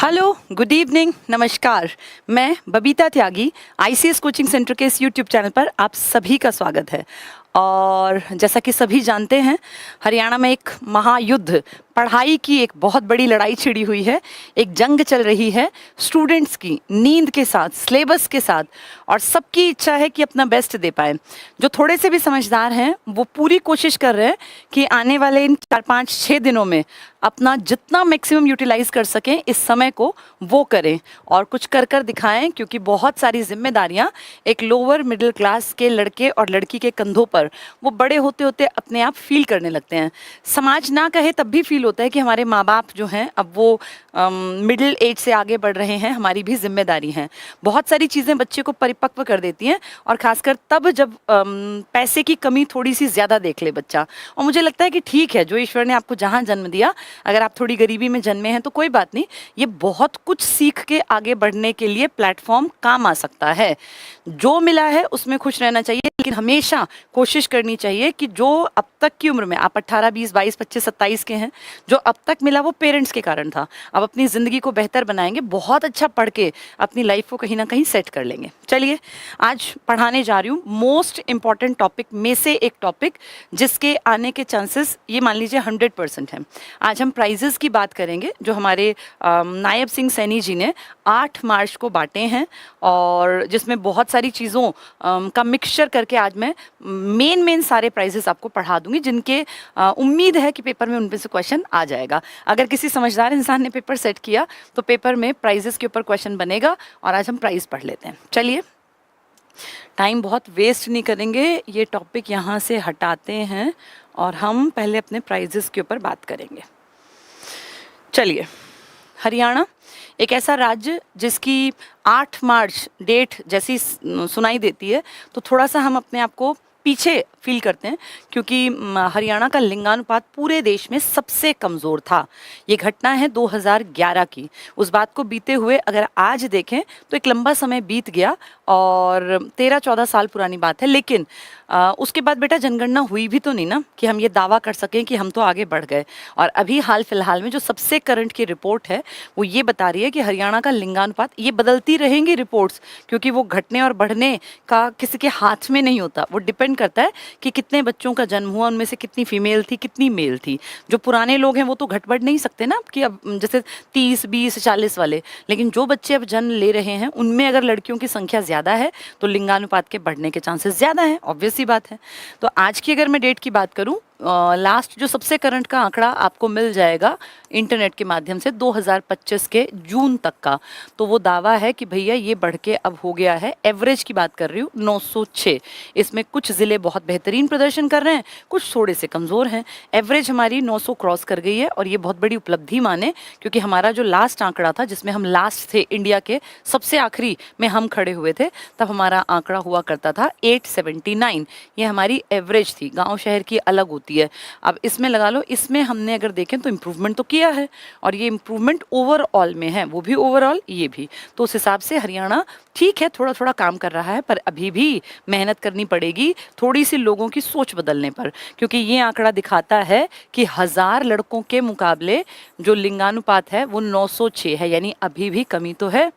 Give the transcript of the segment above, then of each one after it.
Hello, good evening, नमस्कार। मैं बबीता त्यागी, ICS coaching centre के इस यूट्यूब चैनल पर आप सभी का स्वागत है। और जैसा कि सभी जानते हैं, हरियाणा में एक महायुद्ध, पढ़ाई की एक बहुत बड़ी लड़ाई छिड़ी हुई है। एक जंग चल रही है स्टूडेंट्स की, नींद के साथ, सिलेबस के साथ, और सबकी इच्छा है कि अपना बेस्ट दे पाए। जो थोड़े से भी समझदार हैं वो पूरी कोशिश कर रहे हैं कि आने वाले इन 4-5-6 दिनों में अपना जितना मैक्सिमम यूटिलाइज कर सकें इस समय को वो करें और कुछ कर कर दिखाएं, क्योंकि बहुत सारी जिम्मेदारियां एक लोअर मिडिल क्लास के लड़के और लड़की के कंधों पर वो बड़े होते होते अपने आप फील करने लगते हैं। समाज ना कहे तब भी फील होता है कि हमारे माँ बाप जो हैं अब वो मिडिल एज से आगे बढ़ रहे हैं, हमारी भी जिम्मेदारी है। बहुत सारी चीज़ें बच्चे को परिपक्व कर देती हैं, और खासकर तब जब पैसे की कमी थोड़ी सी ज़्यादा देख ले बच्चा। और मुझे लगता है कि ठीक है, जो ईश्वर ने आपको जहाँ जन्म दिया, अगर आप थोड़ी गरीबी में जन्मे हैं तो कोई बात नहीं, ये बहुत कुछ सीख के आगे बढ़ने के लिए प्लेटफॉर्म काम आ सकता है। जो मिला है उसमें खुश रहना चाहिए, लेकिन हमेशा कोशिश करनी चाहिए कि जो अब तक की उम्र में आप 18, 20, 22, 25, 27 के हैं, जो अब तक मिला वो पेरेंट्स के कारण था। अब अपनी ज़िंदगी को बेहतर बनाएंगे, बहुत अच्छा पढ़ के अपनी लाइफ को कहीं ना कहीं सेट कर लेंगे। चलिए, आज पढ़ाने जा रही हूँ मोस्ट इम्पॉर्टेंट टॉपिक में से एक टॉपिक, जिसके आने के चांसेस ये मान लीजिए 100% हैं। आज हम प्राइजेस की बात करेंगे जो हमारे नायब सिंह सैनी जी ने 8 मार्च को बांटे हैं, और जिसमें बहुत सारी चीज़ों का मिक्सचर करके आज मैं मेन सारे प्राइजेस आपको पढ़ा दूंगी, जिनके उम्मीद है कि पेपर में उन पे से क्वेश्चन आ जाएगा। अगर किसी समझदार इंसान ने पेपर सेट किया तो पेपर में प्राइजेस के ऊपर क्वेश्चन बनेगा, और आज हम प्राइज पढ़ लेते हैं। चलिए, टाइम बहुत वेस्ट नहीं करेंगे, ये टॉपिक यहाँ से हटाते हैं और हम पहले अपने प्राइजेस के ऊपर बात करेंगे। चलिए, हरियाणा एक ऐसा राज्य जिसकी 8 मार्च डेट जैसी सुनाई देती है तो थोड़ा सा हम अपने आप को पीछे फील करते हैं, क्योंकि हरियाणा का लिंगानुपात पूरे देश में सबसे कमज़ोर था। ये घटना है 2011 की। उस बात को बीते हुए अगर आज देखें तो एक लंबा समय बीत गया और 13-14 साल पुरानी बात है, लेकिन उसके बाद बेटा जनगणना हुई भी तो नहीं ना कि हम ये दावा कर सकें कि हम तो आगे बढ़ गए। और अभी हाल फिलहाल में जो सबसे करंट की रिपोर्ट है वो ये बता रही है कि हरियाणा का लिंगानुपात, ये बदलती रहेंगी रिपोर्ट्स, क्योंकि वो घटने और बढ़ने का किसी के हाथ में नहीं होता। वो डिपेंड करता है कि कितने बच्चों का जन्म हुआ, उनमें से कितनी फीमेल थी, कितनी मेल थी। जो पुराने लोग हैं वो तो घट बढ़ नहीं सकते ना, कि अब जैसे 30, 20, 40 वाले, लेकिन जो बच्चे अब जन्म ले रहे हैं उनमें अगर लड़कियों की संख्या ज़्यादा है तो लिंगानुपात के बढ़ने के चांसेस ज़्यादा हैं, ऑब्वियस सी बात है। तो आज की अगर मैं डेट की बात करूं, लास्ट जो सबसे करंट का आंकड़ा आपको मिल जाएगा इंटरनेट के माध्यम से 2025 के जून तक का, तो वो दावा है कि भैया ये बढ़ के अब हो गया है, एवरेज की बात कर रही हूँ, 906। इसमें कुछ ज़िले बहुत बेहतरीन प्रदर्शन कर रहे हैं, कुछ थोड़े से कमज़ोर हैं। एवरेज हमारी 900 क्रॉस कर गई है, और ये बहुत बड़ी उपलब्धि माने, क्योंकि हमारा जो लास्ट आंकड़ा था जिसमें हम लास्ट थे, इंडिया के सबसे आखिरी में हम खड़े हुए थे, तब हमारा आंकड़ा हुआ करता था 879। ये हमारी एवरेज थी, गाँव शहर की अलग होती है। अब इसमें लगा लो, इसमें हमने अगर देखें तो इम्प्रूवमेंट तो किया है, और ये इम्प्रूवमेंट ओवरऑल में है, वो भी ओवरऑल, ये भी। तो उस हिसाब से हरियाणा ठीक है, थोड़ा थोड़ा काम कर रहा है, पर अभी भी मेहनत करनी पड़ेगी थोड़ी सी लोगों की सोच बदलने पर, क्योंकि ये आंकड़ा दिखाता है कि 1000 लड़कों के मुकाबले जो लिंगानुपात है वो 906 है, यानी अभी भी कमी तो है।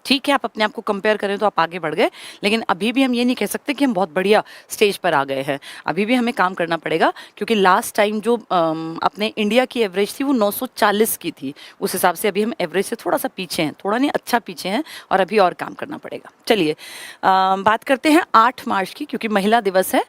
ठीक है, आप अपने आप को कंपेयर करें तो आप आगे बढ़ गए, लेकिन अभी भी हम ये नहीं कह सकते कि हम बहुत बढ़िया स्टेज पर आ गए हैं। अभी भी हमें काम करना पड़ेगा, क्योंकि लास्ट टाइम जो अपने इंडिया की एवरेज थी वो 940 की थी। उस हिसाब से अभी हम एवरेज से थोड़ा सा पीछे हैं, थोड़ा नहीं, अच्छा पीछे हैं, और अभी और काम करना पड़ेगा। चलिए, बात करते हैं 8 मार्च की, क्योंकि महिला दिवस है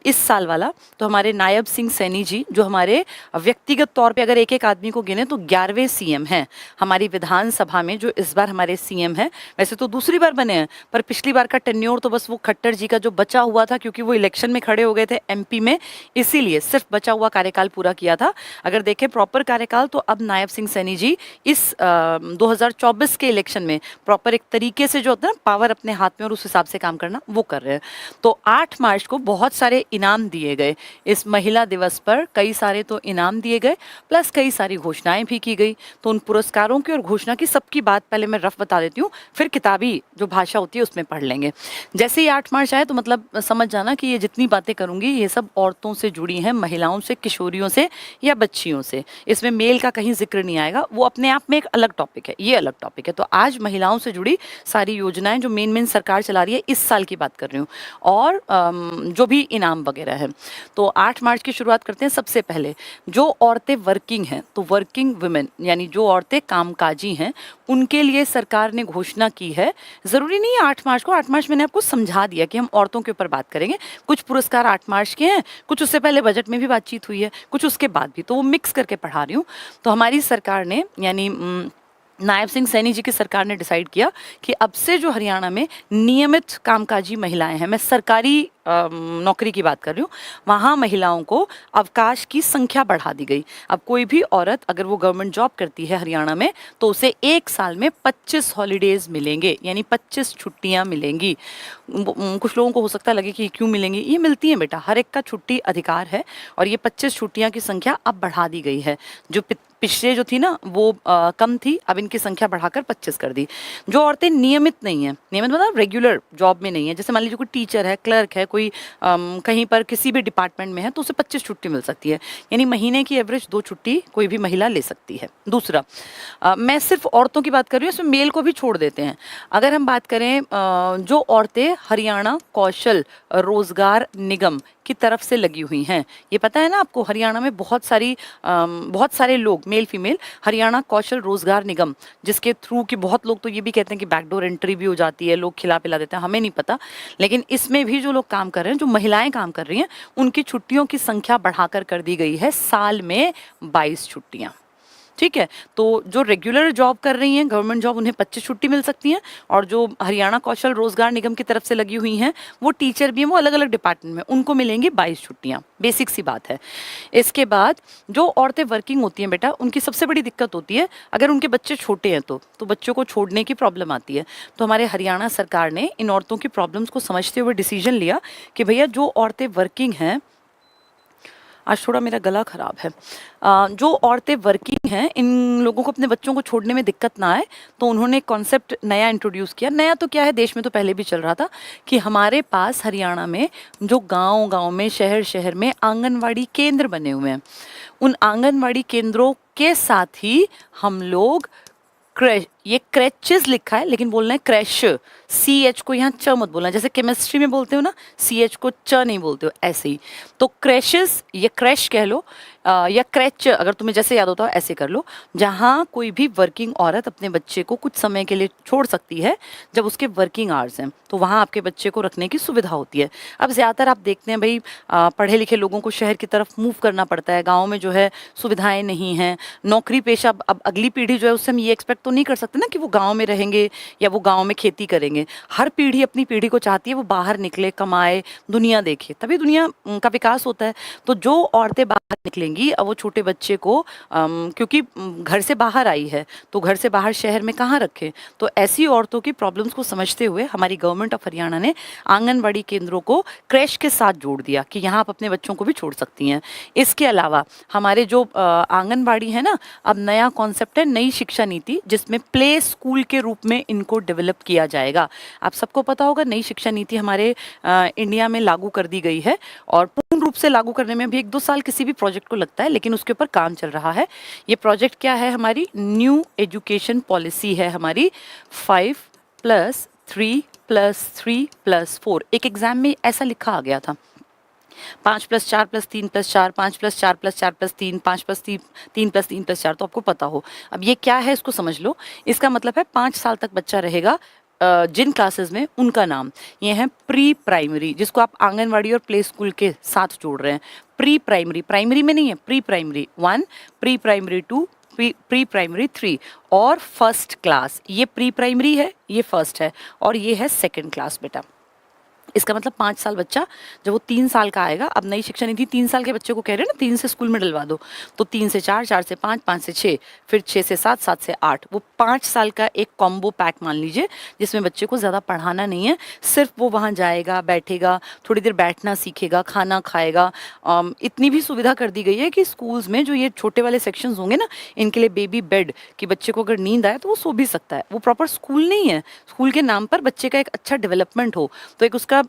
इस साल वाला। तो हमारे नायब सिंह सैनी जी, जो हमारे व्यक्तिगत तौर पर अगर एक एक आदमी को गिने तो 11वें CM हैं हमारी विधानसभा में, जो इस बार हमारे CM हैं। वैसे तो दूसरी बार बने हैं, पर पिछली बार का टेन्योर तो बस वो खट्टर जी का जो बचा हुआ था, क्योंकि वो इलेक्शन में खड़े हो गए थे MP में, इसीलिए सिर्फ बचा हुआ कार्यकाल पूरा किया था। अगर देखें प्रॉपर कार्यकाल तो अब नायब सिंह सैनी जी इस 2024 के इलेक्शन में प्रॉपर एक तरीके से जो होता है पावर अपने हाथ में और उस हिसाब से काम करना, वो कर रहे हैं। तो 8 मार्च को बहुत सारे इनाम दिए गए इस महिला दिवस पर, कई सारे तो इनाम दिए गए, प्लस कई सारी घोषणाएं भी की गई। तो उन पुरस्कारों की और घोषणा की सबकी बात पहले मैं रफ बता देती हूँ, हूँ, फिर किताबी जो भाषा होती है उसमें पढ़ लेंगे। जैसे ही 8 मार्च आए तो मतलब समझ जाना कि ये जितनी बातें करूंगी ये सब औरतों से जुड़ी हैं, महिलाओं से, किशोरियों से या बच्चियों से। इसमें मेल का कहीं जिक्र नहीं आएगा, वो अपने आप में एक अलग टॉपिक है, ये अलग टॉपिक है। तो आज महिलाओं से जुड़ी सारी योजनाएं जो मेन सरकार चला रही है, इस साल की बात कर रही हूँ, और जो भी इनाम वगैरह है। तो 8 मार्च की शुरुआत करते हैं। सबसे पहले जो औरतें वर्किंग हैं, तो वर्किंग वुमेन यानी जो औरतें कामकाजी हैं, उनके लिए सरकार ने घोषणा की है। ज़रूरी नहीं है 8 मार्च को, 8 मार्च मैंने आपको समझा दिया कि हम औरतों के ऊपर बात करेंगे। कुछ पुरस्कार 8 मार्च के हैं, कुछ उससे पहले बजट में भी बातचीत हुई है, कुछ उसके बाद भी, तो वो मिक्स करके पढ़ा रही हूँ। तो हमारी सरकार ने यानी नायब सिंह सैनी जी की सरकार ने डिसाइड किया कि अब से जो हरियाणा में नियमित कामकाजी महिलाएं हैं, मैं सरकारी नौकरी की बात कर रही हूँ, वहाँ महिलाओं को अवकाश की संख्या बढ़ा दी गई। अब कोई भी औरत अगर वो गवर्नमेंट जॉब करती है हरियाणा में, तो उसे एक साल में 25 हॉलीडेज मिलेंगे, यानी 25 छुट्टियाँ मिलेंगी। कुछ लोगों को हो सकता लगे कि क्यों मिलेंगी, ये मिलती हैं बेटा, हर एक का छुट्टी अधिकार है, और ये 25 छुट्टियाँ की संख्या अब बढ़ा दी गई है। जो पिछले जो थी ना वो कम थी, अब इनकी संख्या बढ़ाकर 25 कर दी। जो औरतें नियमित नहीं है, नियमित मतलब रेगुलर जॉब में नहीं है, जैसे मान लीजिए कोई टीचर है, क्लर्क है, कोई कहीं पर किसी भी डिपार्टमेंट में है, तो उसे 25 छुट्टी मिल सकती है, यानी महीने की एवरेज 2 छुट्टी कोई भी महिला ले सकती है। दूसरा, मैं सिर्फ औरतों की बात कर रही हूँ, इसमें मेल को भी छोड़ देते हैं। अगर हम बात करें जो औरतें हरियाणा कौशल रोजगार निगम की तरफ से लगी हुई हैं, ये पता है ना आपको, हरियाणा में बहुत बहुत सारे लोग, मेल फीमेल, हरियाणा कौशल रोजगार निगम, जिसके थ्रू कि बहुत लोग तो ये भी कहते हैं कि बैकडोर एंट्री भी हो जाती है, लोग खिला पिला देते हैं, हमें नहीं पता, लेकिन इसमें भी जो लोग काम कर रहे हैं, जो महिलाएं काम कर रही हैं, उनकी छुट्टियों की संख्या बढ़ाकर कर दी गई है साल में 22 छुट्टियां। ठीक है, तो जो रेगुलर जॉब कर रही हैं, गवर्नमेंट जॉब, उन्हें 25 छुट्टी मिल सकती हैं, और जो हरियाणा कौशल रोजगार निगम की तरफ से लगी हुई हैं, वो टीचर भी हैं, वो अलग अलग डिपार्टमेंट में, उनको मिलेंगी 22 छुट्टियां। बेसिक सी बात है। इसके बाद जो औरतें वर्किंग होती हैं बेटा, उनकी सबसे बड़ी दिक्कत होती है अगर उनके बच्चे छोटे हैं, तो बच्चों को छोड़ने की प्रॉब्लम आती है। तो हमारे हरियाणा सरकार ने इन औरतों की प्रॉब्लम्स को समझते हुए डिसीजन लिया कि भैया जो औरतें वर्किंग हैं, आज थोड़ा मेरा गला खराब है, जो औरतें वर्किंग हैं, इन लोगों को अपने बच्चों को छोड़ने में दिक्कत ना आए, तो उन्होंने कॉन्सेप्ट नया इंट्रोड्यूस किया। नया तो क्या है, देश में तो पहले भी चल रहा था, कि हमारे पास हरियाणा में जो गांव-गांव में, शहर-शहर में आंगनवाड़ी केंद्र बने हुए हैं, उन आंगनवाड़ी केंद्रों के साथ ही हम लोग क्रैश, ये क्रैचेस लिखा है लेकिन बोलना है क्रैश, CH को यहाँ च मत बोलना, जैसे केमिस्ट्री में बोलते हो ना, CH को च नहीं बोलते हो, ऐसे ही। तो क्रैशेस, ये क्रैश कह लो, या क्रैच, अगर तुम्हें जैसे याद होता हो ऐसे कर लो, जहाँ कोई भी वर्किंग औरत अपने बच्चे को कुछ समय के लिए छोड़ सकती है जब उसके वर्किंग आवर्स हैं, तो वहाँ आपके बच्चे को रखने की सुविधा होती है। अब ज़्यादातर आप देखते हैं भाई, पढ़े लिखे लोगों को शहर की तरफ मूव करना पड़ता है, गाँव में जो है सुविधाएं नहीं हैं, नौकरी पेशा, अब अगली पीढ़ी जो है उससे हम ये एक्सपेक्ट तो नहीं कर सकते ना कि वो गाँव में रहेंगे या वो गाँव में खेती करेंगे। हर पीढ़ी अपनी पीढ़ी को चाहती है वो बाहर निकले, कमाए, दुनिया देखे, तभी दुनिया का विकास होता है। तो जो औरतें बाहर निकलेंगी, अब वो छोटे बच्चे को क्योंकि घर से बाहर आई है, तो घर से बाहर शहर में कहाँ रखे, तो ऐसी औरतों की प्रॉब्लम्स को समझते हुए हमारी गवर्नमेंट ऑफ हरियाणा ने आंगनबाड़ी केंद्रों को क्रैश के साथ जोड़ दिया कि यहाँ आप अपने बच्चों को भी छोड़ सकती हैं। इसके अलावा हमारे जो आंगनबाड़ी है ना, अब नया कॉन्सेप्ट है, नई शिक्षा नीति, जिसमें प्ले स्कूल के रूप में इनको डेवलप किया जाएगा। आप सबको पता होगा, नई शिक्षा नीति हमारे इंडिया में लागू कर दी गई है, और पूर्ण रूप से लागू करने में भी 1-2 साल किसी भी प्रोजेक्ट को लगता है, लेकिन उसके ऊपर काम चल रहा है। ये प्रोजेक्ट क्या है, हमारी न्यू एजुकेशन पॉलिसी है, हमारी 5+3+3+4। एक एग्जाम में ऐसा लिखा आ गया था, 5+4+3+4, 5+4+4+3, 5+3+3+4, तो आपको पता हो। अब ये क्या है इसको समझ लो। इसका मतलब है 5 साल तक बच्चा रहेगा जिन क्लासेस में, उनका नाम ये है प्री प्राइमरी, जिसको आप आंगनवाड़ी और प्ले स्कूल के साथ जोड़ रहे हैं। प्री प्राइमरी, प्राइमरी में नहीं है, pre primary 1, pre primary 2, pre primary 3, और फर्स्ट क्लास। ये प्री प्राइमरी है, ये फर्स्ट है, और ये है सेकंड क्लास बेटा। इसका मतलब 5 साल बच्चा, जब वो 3 साल का आएगा, अब नई शिक्षा नीति 3 साल के बच्चे को कह रहे हैं ना 3 से स्कूल में डलवा दो, तो 3 से 4, 4 से 5, 5 से 6, फिर 6 से 7, 7 से 8, वो 5 साल का एक कॉम्बो पैक मान लीजिए, जिसमें बच्चे को ज़्यादा पढ़ाना नहीं है, सिर्फ वो वहाँ जाएगा, बैठेगा, थोड़ी देर बैठना सीखेगा, खाना खाएगा। इतनी भी सुविधा कर दी गई है कि स्कूल्स में जो ये छोटे वाले सेक्शंस होंगे ना, इनके लिए बेबी बेड, कि बच्चे को अगर नींद आए तो वो सो भी सकता है। वो प्रॉपर स्कूल नहीं है, स्कूल के नाम पर बच्चे का एक अच्छा डेवलपमेंट हो, तो एक उसका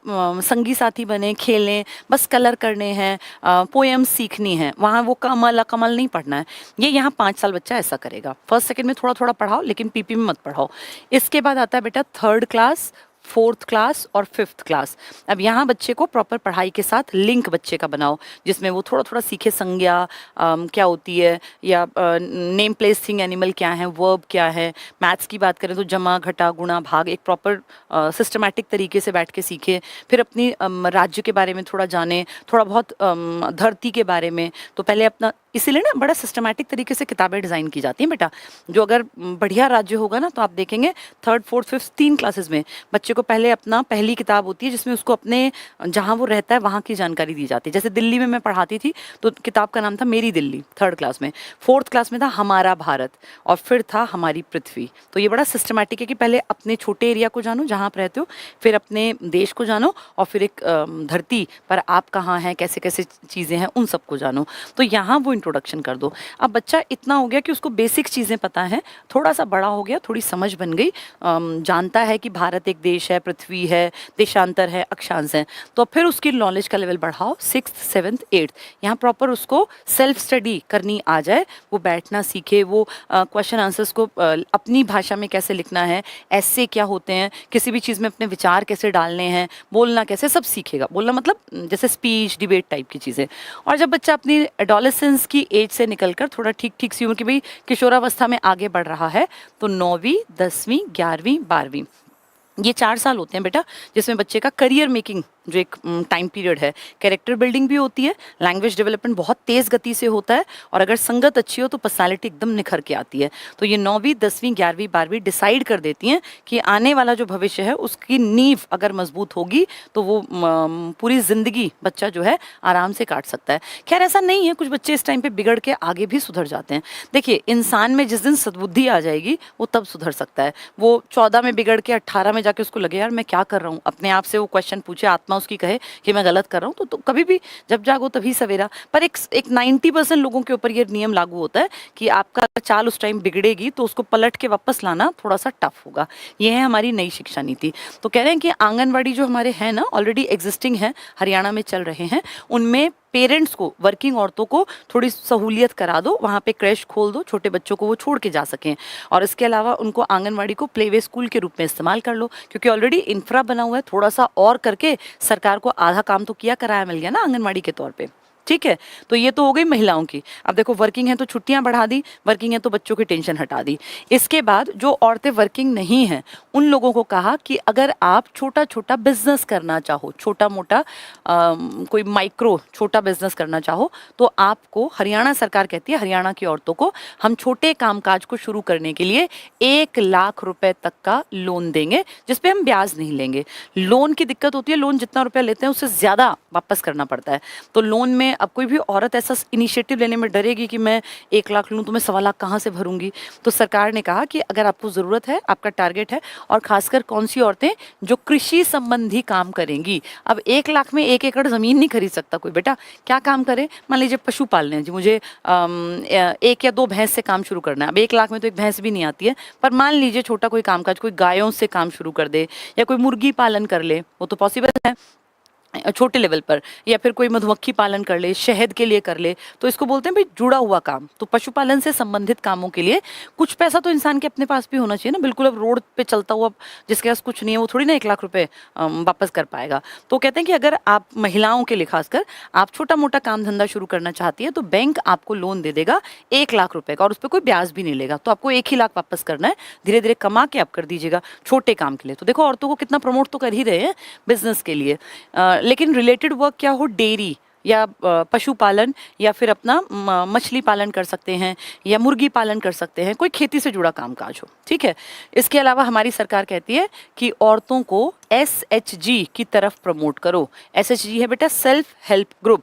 संगी साथी बने, खेलें, बस कलर करने हैं, पोएम सीखनी है, वहाँ वो कमल कमल नहीं पढ़ना है। ये यहाँ 5 साल बच्चा ऐसा करेगा। फर्स्ट सेकंड में थोड़ा थोड़ा पढ़ाओ, लेकिन पीपी में मत पढ़ाओ। इसके बाद आता है बेटा 3rd क्लास, 4th क्लास और 5th क्लास। अब यहाँ बच्चे को प्रॉपर पढ़ाई के साथ लिंक बच्चे का बनाओ, जिसमें वो थोड़ा थोड़ा सीखे संज्ञा क्या होती है, या नेम प्लेस थिंग एनिमल क्या है, वर्ब क्या है। मैथ्स की बात करें तो जमा घटा गुणा भाग एक प्रॉपर सिस्टमैटिक तरीके से बैठ के सीखे। फिर अपनी राज्य के बारे में थोड़ा जाने, थोड़ा बहुत धरती के बारे में। तो पहले अपना, इसीलिए ना बड़ा सिस्टमैटिक तरीके से किताबें डिज़ाइन की जाती हैं बेटा। जो अगर बढ़िया राज्य होगा ना, तो आप देखेंगे 3rd, 4th, 5th 3 क्लासेस में बच्चे को पहले अपना पहली किताब होती है, जिसमें उसको अपने जहाँ वो रहता है वहाँ की जानकारी दी जाती है। जैसे दिल्ली में मैं पढ़ाती थी, तो किताब का नाम था मेरी दिल्ली 3rd क्लास में। 4th क्लास में था हमारा भारत, और फिर था हमारी पृथ्वी। तो ये बड़ा सिस्टमैटिक है कि पहले अपने छोटे एरिया को जानो जहाँ आप रहते हो, फिर अपने देश को जानो, और फिर एक धरती पर आप कहाँ हैं, कैसे कैसे चीज़ें हैं, उन सबको जानो। तो यहाँ वो इंट्रोडक्शन कर दो। अब बच्चा इतना हो गया कि उसको बेसिक चीज़ें पता हैं, थोड़ा सा बड़ा हो गया, थोड़ी समझ बन गई, जानता है कि भारत एक देश है, पृथ्वी है, देशांतर है, अक्षांश है। तो फिर उसकी नॉलेज का लेवल बढ़ाओ 6th, 7th, 8th। यहाँ प्रॉपर उसको सेल्फ स्टडी करनी आ जाए, वो बैठना सीखे, वो क्वेश्चन आंसर्स को अपनी भाषा में कैसे लिखना है, ऐसे क्या होते हैं, किसी भी चीज़ में अपने विचार कैसे डालने हैं, बोलना कैसे, सब सीखेगा। बोलना मतलब जैसे स्पीच, डिबेट टाइप की चीज़ें। और जब बच्चा अपनी एडोलेसेंस की एज से निकलकर थोड़ा ठीक ठीक सी उम्र की, भाई किशोरावस्था में आगे बढ़ रहा है, तो 9वीं, 10वीं, 11वीं, 12वीं, ये 4 साल होते हैं बेटा, जिसमें बच्चे का करियर मेकिंग जो एक टाइम पीरियड है, कैरेक्टर बिल्डिंग भी होती है, लैंग्वेज डेवलपमेंट बहुत तेज़ गति से होता है, और अगर संगत अच्छी हो तो पर्सनालिटी एकदम निखर के आती है। तो ये 9वीं, 10वीं, 11वीं, 12वीं डिसाइड कर देती हैं कि आने वाला जो भविष्य है उसकी नींव अगर मजबूत होगी तो वो पूरी ज़िंदगी बच्चा जो है आराम से काट सकता है। खैर ऐसा नहीं है, कुछ बच्चे इस टाइम पे बिगड़ के आगे भी सुधर जाते हैं। देखिए, इंसान में जिस दिन सद्बुद्धि आ जाएगी वो तब सुधर सकता है। वो 14 में बिगड़ के 18 में जाके उसको लगे यार मैं क्या कर रहा हूँ, अपने आप से वो क्वेश्चन पूछे, आत्मा उसकी कहे कि मैं गलत कर रहा हूँ, तो कभी भी जब जागो तभी सवेरा। पर एक 90% लोगों के ऊपर ये नियम लागू होता है कि आपका चाल उस टाइम बिगड़ेगी तो उसको पलट के वापस लाना थोड़ा सा टफ होगा। ये है हमारी नई शिक्षा नीति। तो कह रहे हैं कि आंगनवाड़ी जो हमारे हैं ना, ऑलरेडी एग्जिस्टिंग है, हरियाणा में चल रहे हैं, उनमें पेरेंट्स को, वर्किंग औरतों को थोड़ी सहूलियत करा दो, वहाँ पे क्रैश खोल दो, छोटे बच्चों को वो छोड़ के जा सकें। और इसके अलावा उनको आंगनवाड़ी को प्लेवे स्कूल के रूप में इस्तेमाल कर लो, क्योंकि ऑलरेडी इंफ्रा बना हुआ है। थोड़ा सा और करके सरकार को आधा काम तो किया कराया मिल गया ना आंगनवाड़ी के तौर पे। ठीक है, तो ये तो हो गई महिलाओं की। अब देखो, वर्किंग है तो छुट्टियां बढ़ा दी, वर्किंग है तो बच्चों की टेंशन हटा दी। इसके बाद जो औरतें वर्किंग नहीं हैं उन लोगों को कहा कि अगर आप छोटा छोटा बिजनेस करना चाहो, छोटा मोटा कोई माइक्रो छोटा बिजनेस करना चाहो, तो आपको हरियाणा सरकार कहती है हरियाणा की औरतों को हम छोटे कामकाज को शुरू करने के लिए 1 लाख रुपए तक का लोन देंगे, जिसपे हम ब्याज नहीं लेंगे। लोन की दिक्कत होती है, लोन जितना रुपया लेते हैं उससे ज़्यादा वापस करना पड़ता है। तो लोन में अब कोई भी औरत ऐसा इनिशिएटिव लेने में डरेगी कि मैं 1 लाख लूँ तो मैं 1.25 लाख कहाँ से भरूंगी। तो सरकार ने कहा कि अगर आपको ज़रूरत है, आपका टारगेट है, और खासकर कौन सी औरतें जो कृषि संबंधी काम करेंगी। अब 1 लाख में 1 एकड़ ज़मीन नहीं खरीद सकता कोई बेटा, क्या काम करे। मान लीजिए पशु पालने हैं जी, मुझे 1 या 2 भैंस से काम शुरू करना है। अब 1 लाख में तो एक भैंस भी नहीं आती है, पर मान लीजिए छोटा कोई कामकाज, कोई गायों से काम शुरू कर दे, या कोई मुर्गी पालन कर ले, वो तो पॉसिबल है छोटे लेवल पर, या फिर कोई मधुमक्खी पालन कर ले, शहद के लिए कर ले, तो इसको बोलते हैं भाई जुड़ा हुआ काम। तो पशुपालन से संबंधित कामों के लिए कुछ पैसा तो इंसान के अपने पास भी होना चाहिए ना। बिल्कुल अब रोड पे चलता हुआ जिसके पास कुछ नहीं है वो थोड़ी ना 1 लाख रुपए वापस कर पाएगा। तो कहते हैं कि अगर आप महिलाओं के लिए खासकर आप छोटा मोटा काम धंधा शुरू करना चाहती है तो बैंक आपको लोन दे देगा 1 लाख रुपए का, और उस पर कोई ब्याज भी नहीं लेगा। तो आपको 1 ही लाख वापस करना है, धीरे धीरे कमा के आप कर दीजिएगा छोटे काम के लिए। तो देखो, औरतों को कितना प्रमोट तो कर ही रहे हैं बिजनेस के लिए। लेकिन रिलेटेड वर्क क्या हो, डेयरी, या पशुपालन, या फिर अपना मछली पालन कर सकते हैं, या मुर्गी पालन कर सकते हैं, कोई खेती से जुड़ा कामकाज हो, ठीक है। इसके अलावा हमारी सरकार कहती है कि औरतों को SHG की तरफ प्रमोट करो। SHG है बेटा सेल्फ हेल्प ग्रुप।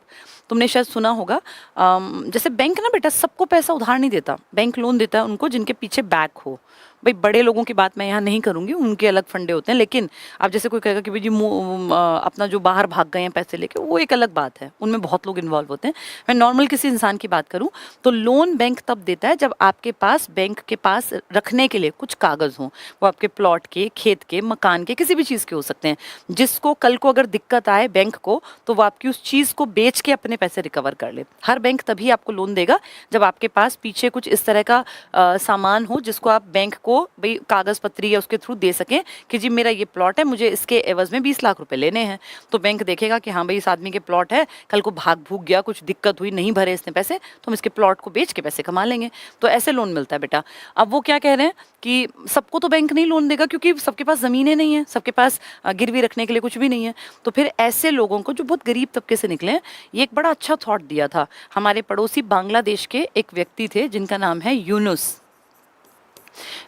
तुमने शायद सुना होगा, जैसे बैंक ना बेटा सबको पैसा उधार नहीं देता, बैंक लोन देता है उनको जिनके पीछे बैक हो। भाई बड़े लोगों की बात मैं यहाँ नहीं करूंगी, उनके अलग फंडे होते हैं, लेकिन अब जैसे कोई कहेगा कि भाई जी अपना जो बाहर भाग गए हैं पैसे लेके, वो एक अलग बात है, उनमें बहुत लोग इन्वॉल्व होते हैं। मैं नॉर्मल किसी इंसान की बात करूं तो लोन बैंक तब देता है जब आपके पास बैंक के पास रखने के लिए कुछ कागज हों, वो आपके प्लॉट के, खेत के, मकान के, किसी भी चीज़ के हो सकते हैं, जिसको कल को अगर दिक्कत आए बैंक को तो वो आपकी उस चीज़ को बेच के अपने पैसे रिकवर कर ले। हर बैंक तभी आपको लोन देगा जब आपके पास पीछे कुछ इस तरह का सामान हो जिसको आप बैंक को भाई कागज पत्री या उसके थ्रू दे सकें कि जी मेरा ये प्लॉट है, मुझे इसके एवज में 20 लाख रुपए लेने हैं। तो बैंक देखेगा कि हाँ भाई इस आदमी के प्लॉट है, कल को भाग भूग गया, कुछ दिक्कत हुई, नहीं भरे इसने पैसे, तो हम इसके प्लॉट को बेच के पैसे कमा लेंगे। तो ऐसे लोन मिलता है बेटा। अब वो क्या कह रहे हैं कि सबको तो बैंक नहीं लोन देगा क्योंकि सबके पास ज़मीनें नहीं है, सबके पास गिरवी रखने के लिए कुछ भी नहीं है। तो फिर ऐसे लोगों को जो बहुत गरीब तबके से निकले हैं, ये एक बड़ा अच्छा थॉट दिया था हमारे पड़ोसी बांग्लादेश के एक व्यक्ति थे जिनका नाम है यूनुस।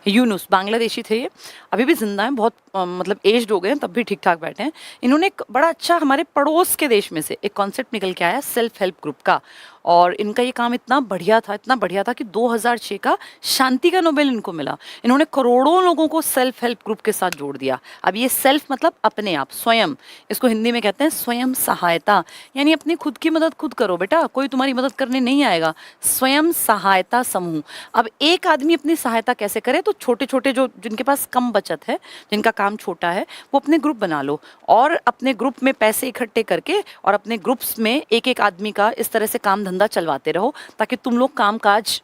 यूनुस बांग्लादेशी थे ये, अभी भी जिंदा हैं, बहुत मतलब एज्ड हो गए हैं, तब भी ठीक ठाक बैठे हैं। इन्होंने एक बड़ा अच्छा हमारे पड़ोस के देश में से एक कॉन्सेप्ट निकल के आया सेल्फ हेल्प ग्रुप का, और इनका ये काम इतना बढ़िया था, इतना बढ़िया था कि 2006 का शांति का नोबेल इनको मिला। इन्होंने करोड़ों लोगों को सेल्फ हेल्प ग्रुप के साथ जोड़ दिया। अब ये सेल्फ मतलब अपने आप, स्वयं, इसको हिंदी में कहते हैं स्वयं सहायता, यानी अपनी खुद की मदद खुद करो बेटा, कोई तुम्हारी मदद करने नहीं आएगा। स्वयं सहायता समूह। अब एक आदमी अपनी सहायता कैसे करे, तो छोटे छोटे जो जिनके पास कम बचत है, जिनका काम छोटा है, वो अपने ग्रुप बना लो और अपने ग्रुप में पैसे इकट्ठे करके और अपने ग्रुप्स में एक एक आदमी का इस तरह से काम धंधा चलवाते रहो, ताकि तुम लोग कामकाज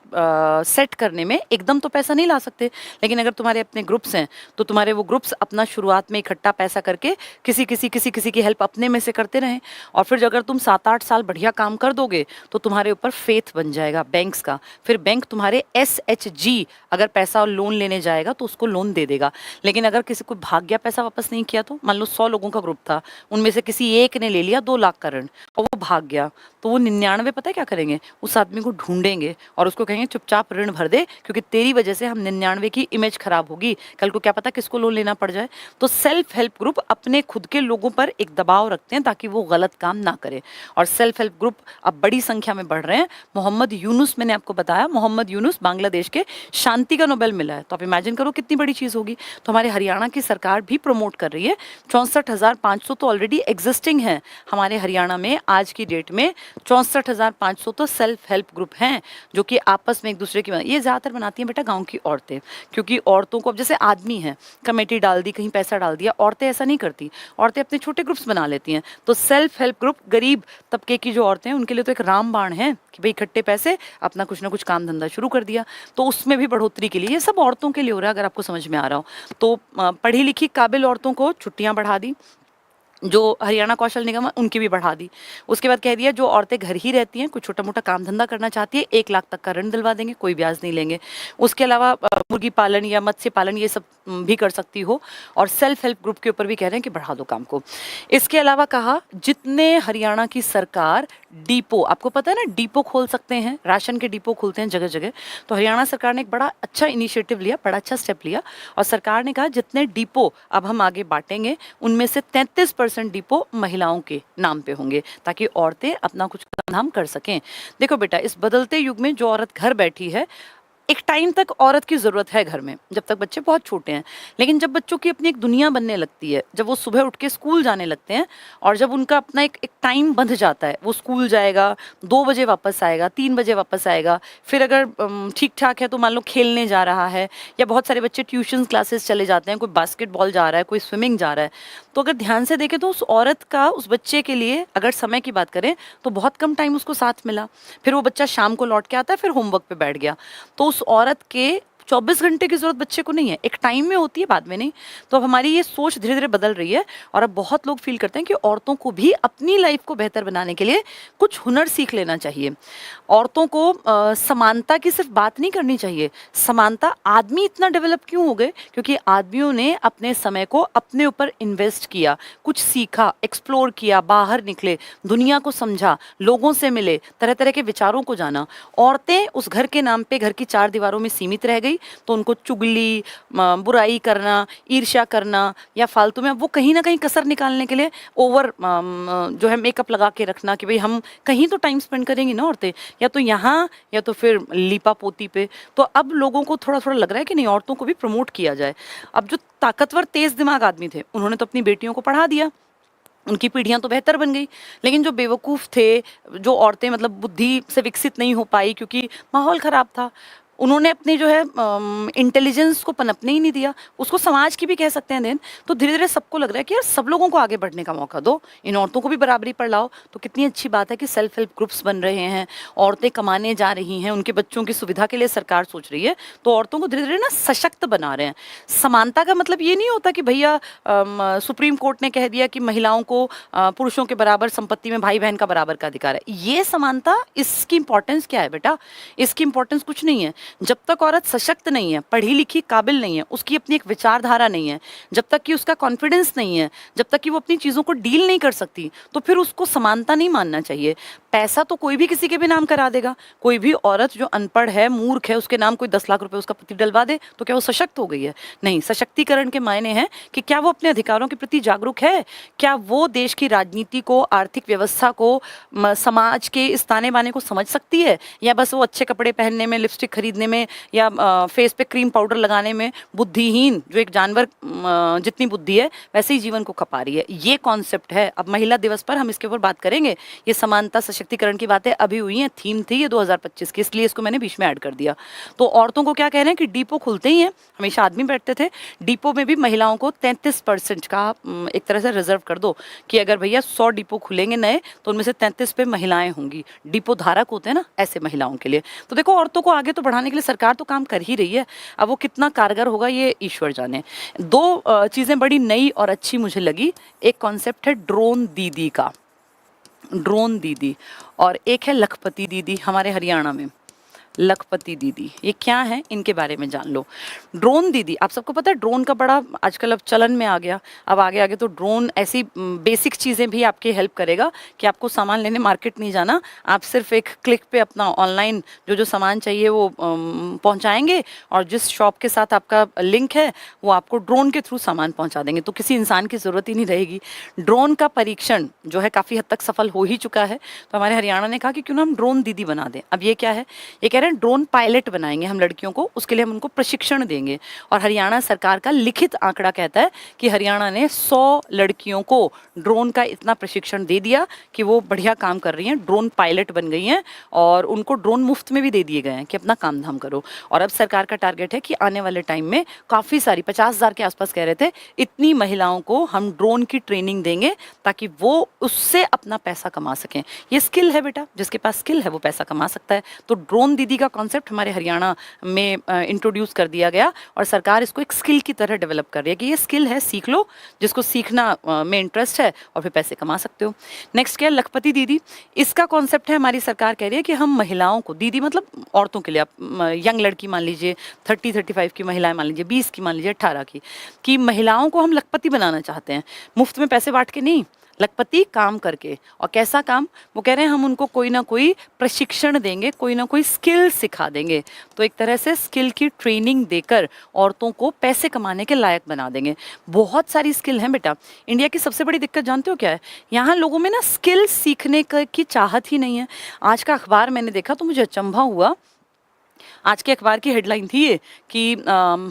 सेट करने में एकदम तो पैसा नहीं ला सकते, लेकिन अगर तुम्हारे अपने ग्रुप्स हैं तो तुम्हारे वो ग्रुप्स अपना शुरुआत में इकट्ठा पैसा करके किसी की हेल्प अपने में से करते रहें, और फिर अगर तुम 7-8 साल बढ़िया काम कर दोगे तो तुम्हारे ऊपर फेथ बन जाएगा बैंक्स का। फिर बैंक तुम्हारे SHG अगर पैसा और लोन लेने जाएगा तो उसको लोन दे देगा। लेकिन अगर किसी को भाग गया, पैसा वापस नहीं किया, तो मान लो 100 लोगों का ग्रुप था, उनमें से किसी एक ने ले लिया 2 लाख का ऋण और वो भाग गया, तो वो 99 पता है क्या करेंगे, उस आदमी को ढूंढेंगे और उसको कहेंगे चुपचाप ऋण भर दे, क्योंकि तेरी वजह से हम 99 की इमेज खराब होगी, कल को क्या पता किसको लोन लेना पड़ जाए। तो सेल्फ हेल्प ग्रुप अपने खुद के लोगों पर एक दबाव रखते हैं ताकि वो गलत काम ना करे, और सेल्फ हेल्प ग्रुप अब बड़ी संख्या में बढ़ रहे हैं। मोहम्मद यूनुस, मैंने आपको बताया, मोहम्मद यूनुस बांग्लादेश के शांति का नोबेल मिला है, तो आप इमेजिन करो कितनी बड़ी चीज़ होगी। तो हमारे हरियाणा की सरकार भी प्रमोट कर रही है। 64,500 तो ऑलरेडी एग्जिस्टिंग है हमारे हरियाणा में, आज की डेट में 64,500 तो सेल्फ हेल्प ग्रुप हैं जो कि आपस में एक दूसरे की ये ज़्यादातर बनाती हैं बेटा गांव की औरतें, क्योंकि औरतों को अब जैसे आदमी है, कमेटी डाल दी, कहीं पैसा डाल दिया, औरतें ऐसा नहीं करती, औरतें अपने छोटे ग्रुप्स बना लेती हैं। तो सेल्फ हेल्प ग्रुप गरीब तबके की जो औरतें हैं उनके लिए तो एक रामबाण है कि भाई इकट्ठे पैसे अपना कुछ ना कुछ काम धंधा शुरू कर दिया। तो उसमें भी बढ़ोतरी के लिए, ये सब औरतों के लिए हो रहा है, अगर आपको समझ में आ रहा हो तो। पढ़ी लिखी काबिल औरतों को छुट्टियां बढ़ा दी, जो हरियाणा कौशल निगम है उनकी भी बढ़ा दी। उसके बाद कह दिया जो औरतें घर ही रहती हैं, कुछ छोटा मोटा काम धंधा करना चाहती है, 1 लाख तक का ऋण दिलवा देंगे, कोई ब्याज नहीं लेंगे। उसके अलावा मुर्गी पालन या मत्स्य पालन ये सब भी कर सकती हो, और सेल्फ हेल्प ग्रुप के ऊपर भी कह रहे हैं कि बढ़ा दो काम को। इसके अलावा कहा जितने हरियाणा की सरकार डिपो, आपको पता है ना डिपो खोल सकते हैं, राशन के डिपो खोलते हैं जगह जगह, तो हरियाणा सरकार ने एक बड़ा अच्छा इनिशिएटिव लिया, बड़ा अच्छा स्टेप लिया, और सरकार ने कहा जितने डिपो अब हम आगे बांटेंगे उनमें से 33% डिपो महिलाओं के नाम पे होंगे, ताकि औरतें अपना कुछ काम कर सकें। देखो बेटा, इस बदलते युग में जो औरत घर बैठी है, एक टाइम तक औरत की ज़रूरत है घर में, जब तक बच्चे बहुत छोटे हैं, लेकिन जब बच्चों की अपनी एक दुनिया बनने लगती है, जब वो सुबह उठ के स्कूल जाने लगते हैं और जब उनका अपना एक टाइम बंध जाता है, वो स्कूल जाएगा, 2 बजे वापस आएगा, 3 बजे वापस आएगा, फिर अगर ठीक ठाक है तो मान लो खेलने जा रहा है, या बहुत सारे बच्चे ट्यूशन क्लासेस चले जाते हैं, कोई बास्केटबॉल जा रहा है, कोई स्विमिंग जा रहा है, तो अगर ध्यान से देखें तो उस औरत का, उस बच्चे के लिए अगर समय की बात करें तो बहुत कम टाइम उसको साथ मिला। फिर वो बच्चा शाम को लौट के आता है, फिर होमवर्क पे बैठ गया, तो उस औरत के 24 घंटे की जरूरत बच्चे को नहीं है, एक टाइम में होती है, बाद में नहीं। तो अब हमारी ये सोच धीरे धीरे बदल रही है और अब बहुत लोग फील करते हैं कि औरतों को भी अपनी लाइफ को बेहतर बनाने के लिए कुछ हुनर सीख लेना चाहिए। औरतों को समानता की सिर्फ बात नहीं करनी चाहिए। समानता, आदमी इतना डेवलप क्यों हो गए? क्योंकि आदमियों ने अपने समय को अपने ऊपर इन्वेस्ट किया, कुछ सीखा, एक्सप्लोर किया, बाहर निकले, दुनिया को समझा, लोगों से मिले, तरह तरह के विचारों को जाना। औरतें उस घर के नाम पे घर की चार दीवारों में सीमित रह गई, तो उनको चुगली, बुराई करना, ईर्ष्या करना या फालतू में वो कहीं ना कहीं कसर निकालने के लिए ओवर जो है मेकअप लगा के रखना कि भाई हम कहीं तो टाइम स्पेंड करेंगी ना औरतें, या तो यहाँ या तो फिर लीपा पोती पे। तो अब लोगों को थोड़ा थोड़ा लग रहा है कि नहीं, औरतों को भी प्रमोट किया जाए। अब जो ताकतवर तेज दिमाग आदमी थे उन्होंने तो अपनी बेटियों को पढ़ा दिया, उनकी पीढ़ियां तो बेहतर बन गई। लेकिन जो बेवकूफ़ थे, जो औरतें मतलब बुद्धि से विकसित नहीं हो पाई क्योंकि माहौल ख़राब था, उन्होंने अपनी जो है इंटेलिजेंस को पनपने ही नहीं दिया, उसको समाज की भी कह सकते हैं देन। तो धीरे धीरे सबको लग रहा है कि यार सब लोगों को आगे बढ़ने का मौका दो, इन औरतों को भी बराबरी पर लाओ। तो कितनी अच्छी बात है कि सेल्फ हेल्प ग्रुप्स बन रहे हैं, औरतें कमाने जा रही हैं, उनके बच्चों की सुविधा के लिए सरकार सोच रही है। तो औरतों को धीरे धीरे ना सशक्त बना रहे हैं। समानता का मतलब ये नहीं होता कि भैया सुप्रीम कोर्ट ने कह दिया कि महिलाओं को पुरुषों के बराबर संपत्ति में भाई बहन का बराबर का अधिकार है। ये समानता, इसकी इंपॉर्टेंस क्या है बेटा? इसकी इंपॉर्टेंस कुछ नहीं है। जब तक औरत सशक्त नहीं है, पढ़ी लिखी काबिल नहीं है, उसकी अपनी एक विचारधारा नहीं है, जब तक कि उसका कॉन्फिडेंस नहीं है, जब तक कि वो अपनी चीज़ों को डील नहीं कर सकती, तो फिर उसको समानता नहीं मानना चाहिए। पैसा तो कोई भी किसी के भी नाम करा देगा। कोई भी औरत जो अनपढ़ है, मूर्ख है, उसके नाम कोई 10 लाख रुपए उसका पति डलवा दे तो क्या वो सशक्त हो गई है? नहीं। सशक्तिकरण के मायने हैं कि क्या वो अपने अधिकारों के प्रति जागरूक है, क्या वो देश की राजनीति को, आर्थिक व्यवस्था को, समाज के इस ताने बाने को समझ सकती है, या बस वो अच्छे कपड़े पहनने में, लिपस्टिक खरीदने में या फेस पे क्रीम पाउडर लगाने में बुद्धिहीन, जो एक जानवर जितनी बुद्धि है वैसे ही जीवन को खपा रही है। ये कॉन्सेप्ट है। अब महिला दिवस पर हम इसके ऊपर बात करेंगे। ये समानता सशक्तिकरण की बातें अभी हुई हैं, थीम थी ये 2025 की, इसलिए इसको मैंने बीच में ऐड कर दिया। तो औरतों को क्या कह रहे हैं कि डिपो खुलते ही हैं, हमेशा आदमी बैठते थे, डिपो में भी महिलाओं को 33% का एक तरह से रिजर्व कर दो कि अगर भैया 100 डिपो खुलेंगे नए तो उनमें से 33 पे महिलाएं होंगी। डिपो धारक होते हैं ना, ऐसे महिलाओं के लिए। तो देखो, औरतों को आगे तो बढ़ाने के लिए सरकार तो काम कर ही रही है। अब वो कितना कारगर होगा ये ईश्वर जाने। दो चीज़ें बड़ी नई और अच्छी मुझे लगी। एक कॉन्सेप्ट है ड्रोन दीदी का, ड्रोन दीदी, और एक है लखपति दीदी हमारे हरियाणा में। लखपति दीदी ये क्या है, इनके बारे में जान लो। ड्रोन दीदी, आप सबको पता है ड्रोन का बड़ा आजकल अब चलन में आ गया। अब आगे आगे तो ड्रोन ऐसी बेसिक चीज़ें भी आपकी हेल्प करेगा कि आपको सामान लेने मार्केट नहीं जाना, आप सिर्फ एक क्लिक पे अपना ऑनलाइन जो जो सामान चाहिए वो पहुंचाएंगे, और जिस शॉप के साथ आपका लिंक है वो आपको ड्रोन के थ्रू सामान पहुंचा देंगे। तो किसी इंसान की ज़रूरत ही नहीं रहेगी। ड्रोन का परीक्षण जो है काफ़ी हद तक सफल हो ही चुका है। तो हमारे हरियाणा ने कहा कि क्यों ना हम ड्रोन दीदी बना दें। अब ये क्या है, ये कह रहे हैं ड्रोन पायलट बनाएंगे हम लड़कियों को, उसके लिए हम उनको प्रशिक्षण देंगे। और हरियाणा सरकार का लिखित आंकड़ा कहता है कि हरियाणा ने 100 लड़कियों को ड्रोन का इतना प्रशिक्षण दे दिया कि वो बढ़िया काम कर रही हैं, ड्रोन पायलट बन गई हैं, और उनको ड्रोन मुफ्त में भी दे दिए गए हैं कि अपना काम धाम करो। और अब सरकार का टारगेट है कि आने वाले टाइम में काफ़ी सारी 50,000 के आसपास कह रहे थे, इतनी महिलाओं को हम ड्रोन की ट्रेनिंग देंगे ताकि वो उससे अपना पैसा कमा सकें। ये स्किल है बेटा, जिसके पास स्किल है वो पैसा कमा सकता है। तो ड्रोन दीदी का कॉन्सेप्ट हमारे हरियाणा में इंट्रोड्यूस कर दिया गया, और सरकार इसको एक स्किल की तरह डेवलप कर रही है कि ये स्किल है, सीख लो, जिसको सीखना में इंटरेस्ट है, और फिर पैसे कमा सकते हो। नेक्स्ट क्या है, लखपति दीदी। इसका कॉन्सेप्ट है, हमारी सरकार कह रही है कि हम महिलाओं को, दीदी मतलब औरतों के लिए, आप यंग लड़की मान लीजिए, 30-35 की महिलाएं मान लीजिए, 20 की मान लीजिए, 18 की महिलाओं को हम लखपति बनाना चाहते हैं। मुफ्त में पैसे बांट के नहीं, लखपति काम करके। और कैसा काम, वो कह रहे हैं हम उनको कोई ना कोई प्रशिक्षण देंगे, कोई ना कोई स्किल सिखा देंगे। तो एक तरह से स्किल की ट्रेनिंग देकर औरतों को पैसे कमाने के लायक बना देंगे। बहुत सारी स्किल हैं बेटा। इंडिया की सबसे बड़ी दिक्कत जानते हो क्या है, यहाँ लोगों में ना स्किल सीखने की चाहत ही नहीं है। आज का अखबार मैंने देखा तो मुझे अचंभा हुआ। आज के अखबार की हेडलाइन थी ये कि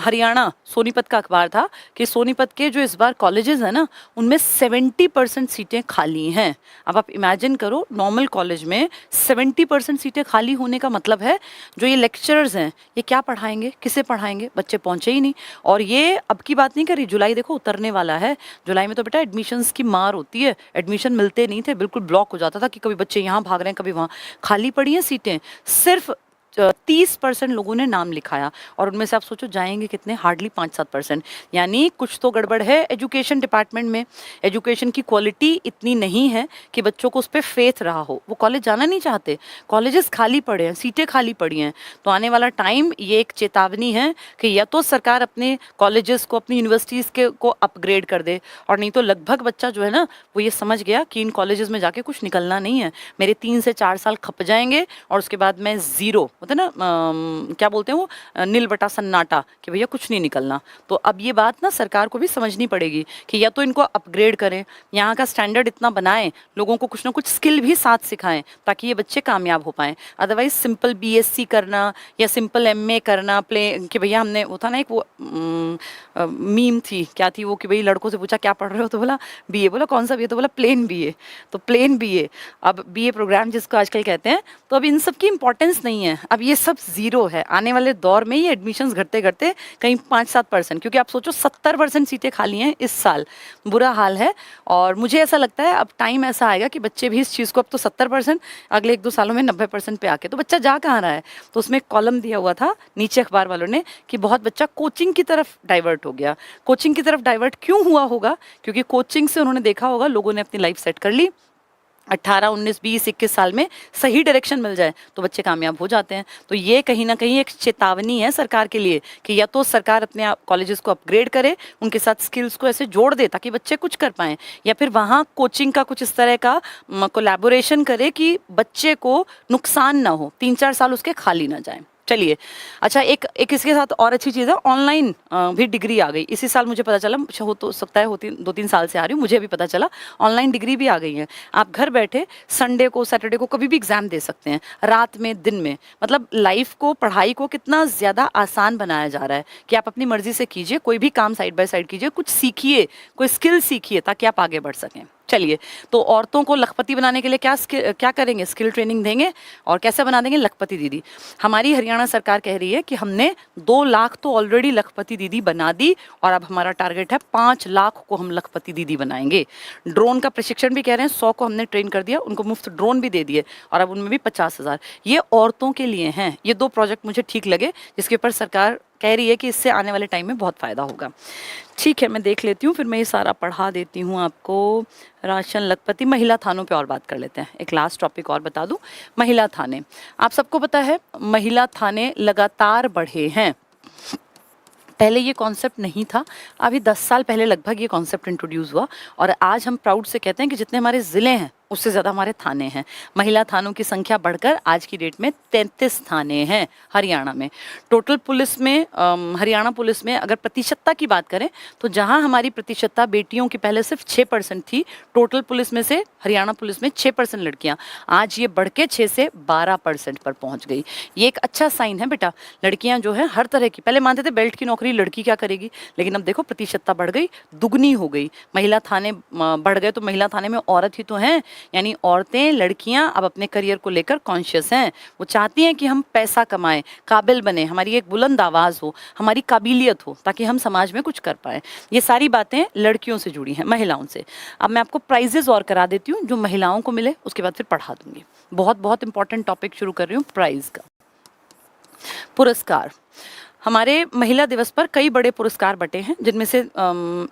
हरियाणा, सोनीपत का अखबार था, कि सोनीपत के जो इस बार कॉलेजेस हैं ना, उनमें 70% सीटें खाली हैं। अब आप इमेजिन करो, नॉर्मल कॉलेज में 70% सीटें खाली होने का मतलब है जो ये लेक्चरर्स हैं ये क्या पढ़ाएंगे, किसे पढ़ाएंगे, बच्चे पहुंचे ही नहीं। और ये अब की बात नहीं कर रही, जुलाई देखो उतरने वाला है। जुलाई में तो बेटा एडमिशन्स की मार होती है, एडमिशन मिलते नहीं थे, बिल्कुल ब्लॉक हो जाता था कि कभी बच्चे यहाँ भाग रहे हैं, कभी वहाँ। खाली पड़ी हैं सीटें। सिर्फ 30% लोगों ने नाम लिखाया, और उनमें से आप सोचो जाएंगे कितने, हार्डली 5-7%। यानी कुछ तो गड़बड़ है एजुकेशन डिपार्टमेंट में। एजुकेशन की क्वालिटी इतनी नहीं है कि बच्चों को उस पर फेथ रहा हो, वो कॉलेज जाना नहीं चाहते, कॉलेजेस खाली पड़े हैं, सीटें खाली पड़ी हैं। तो आने वाला टाइम ये एक चेतावनी है कि या तो सरकार अपने कॉलेजेस को, अपनी यूनिवर्सिटीज़ के को अपग्रेड कर दे, और नहीं तो लगभग बच्चा जो है ना वो ये समझ गया कि इन कॉलेजेस में जाके कुछ निकलना नहीं है, मेरे 3 से 4 साल खप जाएंगे और उसके बाद मैं ज़ीरो, होता है ना क्या बोलते हैं वो, नील बटा सन्नाटा, कि भैया कुछ नहीं निकलना। तो अब ये बात ना सरकार को भी समझनी पड़ेगी कि या तो इनको अपग्रेड करें, यहाँ का स्टैंडर्ड इतना बनाएं, लोगों को कुछ ना कुछ स्किल भी साथ सिखाएं ताकि ये बच्चे कामयाब हो पाएं। अदरवाइज सिंपल बीएससी करना या सिंपल एमए करना, प्ले कि भैया हमने, वो था ना एक वो मीम थी, क्या थी वो, कि भाई लड़कों से पूछा क्या पढ़ रहे हो, तो बोला बीए, बोला कौन सा बीए, तो बोला प्लेन बीए। तो प्लेन बीए, अब बीए प्रोग्राम जिसको आजकल कहते हैं, तो अब इन सब की इंपॉर्टेंस नहीं है, अब ये सब जीरो है। आने वाले दौर में ये एडमिशन्स घटते घटते कहीं 5-7%, क्योंकि आप सोचो 70% सीटें खाली हैं इस साल, बुरा हाल है। और मुझे ऐसा लगता है अब टाइम ऐसा आएगा कि बच्चे भी इस चीज़ को, अब तो 70%, अगले 1-2 सालों में 90% पे आके तो बच्चा जा कहाँ रहा है। तो उसमें एक कॉलम दिया हुआ था नीचे अखबार वालों ने कि बहुत बच्चा कोचिंग की तरफ डाइवर्ट हो गया। कोचिंग की तरफ डाइवर्ट क्यों हुआ होगा, क्योंकि कोचिंग से उन्होंने देखा होगा लोगों ने अपनी लाइफ सेट कर ली, 18, 19, 20, 21 साल में सही डायरेक्शन मिल जाए तो बच्चे कामयाब हो जाते हैं। तो ये कहीं ना कहीं एक चेतावनी है सरकार के लिए कि या तो सरकार अपने कॉलेजेस को अपग्रेड करे, उनके साथ स्किल्स को ऐसे जोड़ दे ताकि बच्चे कुछ कर पाएं, या फिर वहाँ कोचिंग का कुछ इस तरह का कोलैबोरेशन करे कि बच्चे को नुकसान ना हो, 3-4 साल उसके खाली ना जाए। चलिए, अच्छा एक इसके साथ और अच्छी चीज़ है, ऑनलाइन भी डिग्री आ गई इसी साल, मुझे पता चला, हो तो सकता है होती 2-3 साल से आ रही हूँ, मुझे भी पता चला ऑनलाइन डिग्री भी आ गई है। आप घर बैठे संडे को, सैटरडे को कभी भी एग्जाम दे सकते हैं, रात में, दिन में, मतलब लाइफ को, पढ़ाई को कितना ज़्यादा आसान बनाया जा रहा है कि आप अपनी मर्जी से कीजिए, कोई भी काम साइड बाय साइड कीजिए, कुछ सीखिए, कोई स्किल सीखिए ताकि आप आगे बढ़ सकें। चलिए, तो औरतों को लखपति बनाने के लिए क्या करेंगे, स्किल ट्रेनिंग देंगे, और कैसे बना देंगे लखपति दीदी। हमारी हरियाणा सरकार कह रही है कि हमने 2 लाख तो ऑलरेडी लखपति दीदी बना दी, और अब हमारा टारगेट है 5 लाख को हम लखपति दीदी बनाएंगे। ड्रोन का प्रशिक्षण भी कह रहे हैं, 100 को हमने ट्रेन कर दिया, उनको मुफ्त ड्रोन भी दे दिए, और अब उनमें भी 50,000। ये औरतों के लिए हैं। ये 2 प्रोजेक्ट मुझे ठीक लगे जिसके ऊपर सरकार कह रही है कि इससे आने वाले टाइम में बहुत फ़ायदा होगा। ठीक है, मैं देख लेती हूँ, फिर मैं ये सारा पढ़ा देती हूँ आपको। राशन, लखपति, महिला थानों पे और बात कर लेते हैं। एक लास्ट टॉपिक और बता दूँ, महिला थाने। आप सबको पता है महिला थाने लगातार बढ़े हैं। पहले ये कॉन्सेप्ट नहीं था, अभी 10 साल पहले लगभग ये कॉन्सेप्ट इंट्रोड्यूस हुआ, और आज हम प्राउड से कहते हैं कि जितने हमारे ज़िले हैं उससे ज़्यादा हमारे थाने हैं। महिला थानों की संख्या बढ़कर आज की डेट में 33 थाने हैं हरियाणा में। टोटल पुलिस में, हरियाणा पुलिस में अगर प्रतिशतता की बात करें तो जहां हमारी प्रतिशतता बेटियों की पहले सिर्फ 6% थी, टोटल पुलिस में से हरियाणा पुलिस में 6% लड़कियां, आज ये बढ़ के 6 से 12% पर पहुंच गई। ये एक अच्छा साइन है बेटा। लड़कियां जो है हर तरह की, पहले मानते थे बेल्ट की नौकरी लड़की क्या करेगी, लेकिन अब देखो प्रतिशतता बढ़ गई, दुगनी हो गई। महिला थाने बढ़ गए तो महिला थाने में औरत ही तो हैं, यानी औरतें, लड़कियां अब अपने करियर को लेकर कॉन्शियस हैं। वो चाहती हैं कि हम पैसा कमाएं, काबिल बने, हमारी एक बुलंद आवाज़ हो, हमारी काबिलियत हो, ताकि हम समाज में कुछ कर पाएं। ये सारी बातें लड़कियों से जुड़ी हैं, महिलाओं से। अब मैं आपको प्राइजेस और करा देती हूँ जो महिलाओं को मिले, उसके बाद फिर पढ़ा दूंगी। बहुत बहुत इंपॉर्टेंट टॉपिक शुरू कर रही हूँ, प्राइज का। पुरस्कार, हमारे महिला दिवस पर कई बड़े पुरस्कार बटे हैं, जिनमें से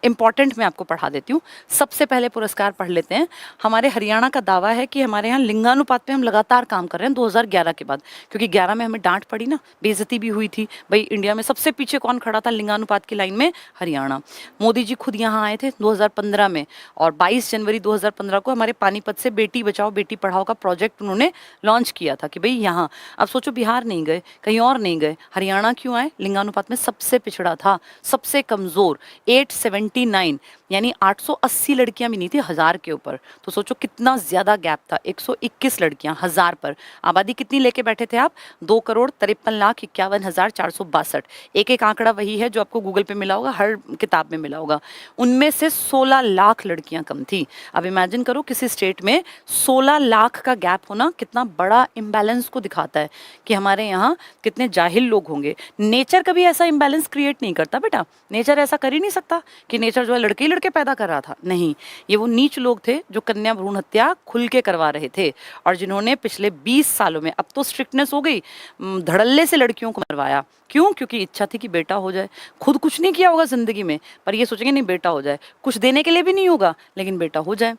इम्पॉर्टेंट मैं आपको पढ़ा देती हूँ। सबसे पहले पुरस्कार पढ़ लेते हैं। हमारे हरियाणा का दावा है कि हमारे यहाँ लिंगानुपात पे हम लगातार काम कर रहे हैं 2011 के बाद, क्योंकि 11 में हमें डांट पड़ी ना, बेइज्जती भी हुई थी। भाई इंडिया में सबसे पीछे कौन खड़ा था लिंगानुपात की लाइन में? हरियाणा। मोदी जी खुद यहाँ आए थे 2015 में, और 22 जनवरी 2015 को हमारे पानीपत से बेटी बचाओ बेटी पढ़ाओ का प्रोजेक्ट उन्होंने लॉन्च किया था कि भाई यहाँ, अब सोचो बिहार नहीं गए, कहीं और नहीं गए, हरियाणा क्यों आए? लिंगानुपात में सबसे पिछड़ा था, सबसे कमजोर, 879, यानी 880 लड़कियां भी नहीं थी 1000 के ऊपर। तो सोचो कितना ज्यादा गैप था, 121 लड़कियां 1000 पर। आबादी कितनी लेके बैठे थे आप? 2,53,51,462। एक एक आंकड़ा वही है जो आपको गूगल पे मिला होगा, हर किताब में मिला होगा। उनमें से 16 लाख लड़कियां कम थी। अब इमेजिन करो किसी स्टेट में 16 लाख का गैप होना कितना बड़ा इम्बैलेंस को दिखाता है कि हमारे यहाँ कितने जाहिल लोग होंगे। नेचर कभी ऐसा इम्बैलेंस क्रिएट नहीं करता बेटा, नेचर ऐसा कर ही नहीं सकता कि नेचर जो है लड़के ही लड़के करके पैदा कर रहा था, नहीं, ये वो नीच लोग थे जो कन्या भ्रूण हत्या खुल के करवा रहे थे और जिन्होंने पिछले 20 सालों में, अब तो स्ट्रिक्टनेस हो गई, धड़ल्ले से लड़कियों को मरवाया। क्यों? क्योंकि इच्छा थी कि बेटा हो जाए। खुद कुछ नहीं किया होगा जिंदगी में, पर ये सोचेंगे नहीं बेटा हो जाए, कुछ देने के लिए भी नहीं होगा लेकिन बेटा हो जाए।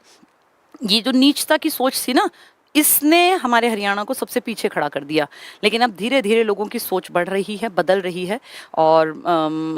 ये जो नीचता की सोच थी ना, इसने हमारे हरियाणा को सबसे पीछे खड़ा कर दिया। लेकिन अब धीरे धीरे लोगों की सोच बढ़ रही है, बदल रही है। और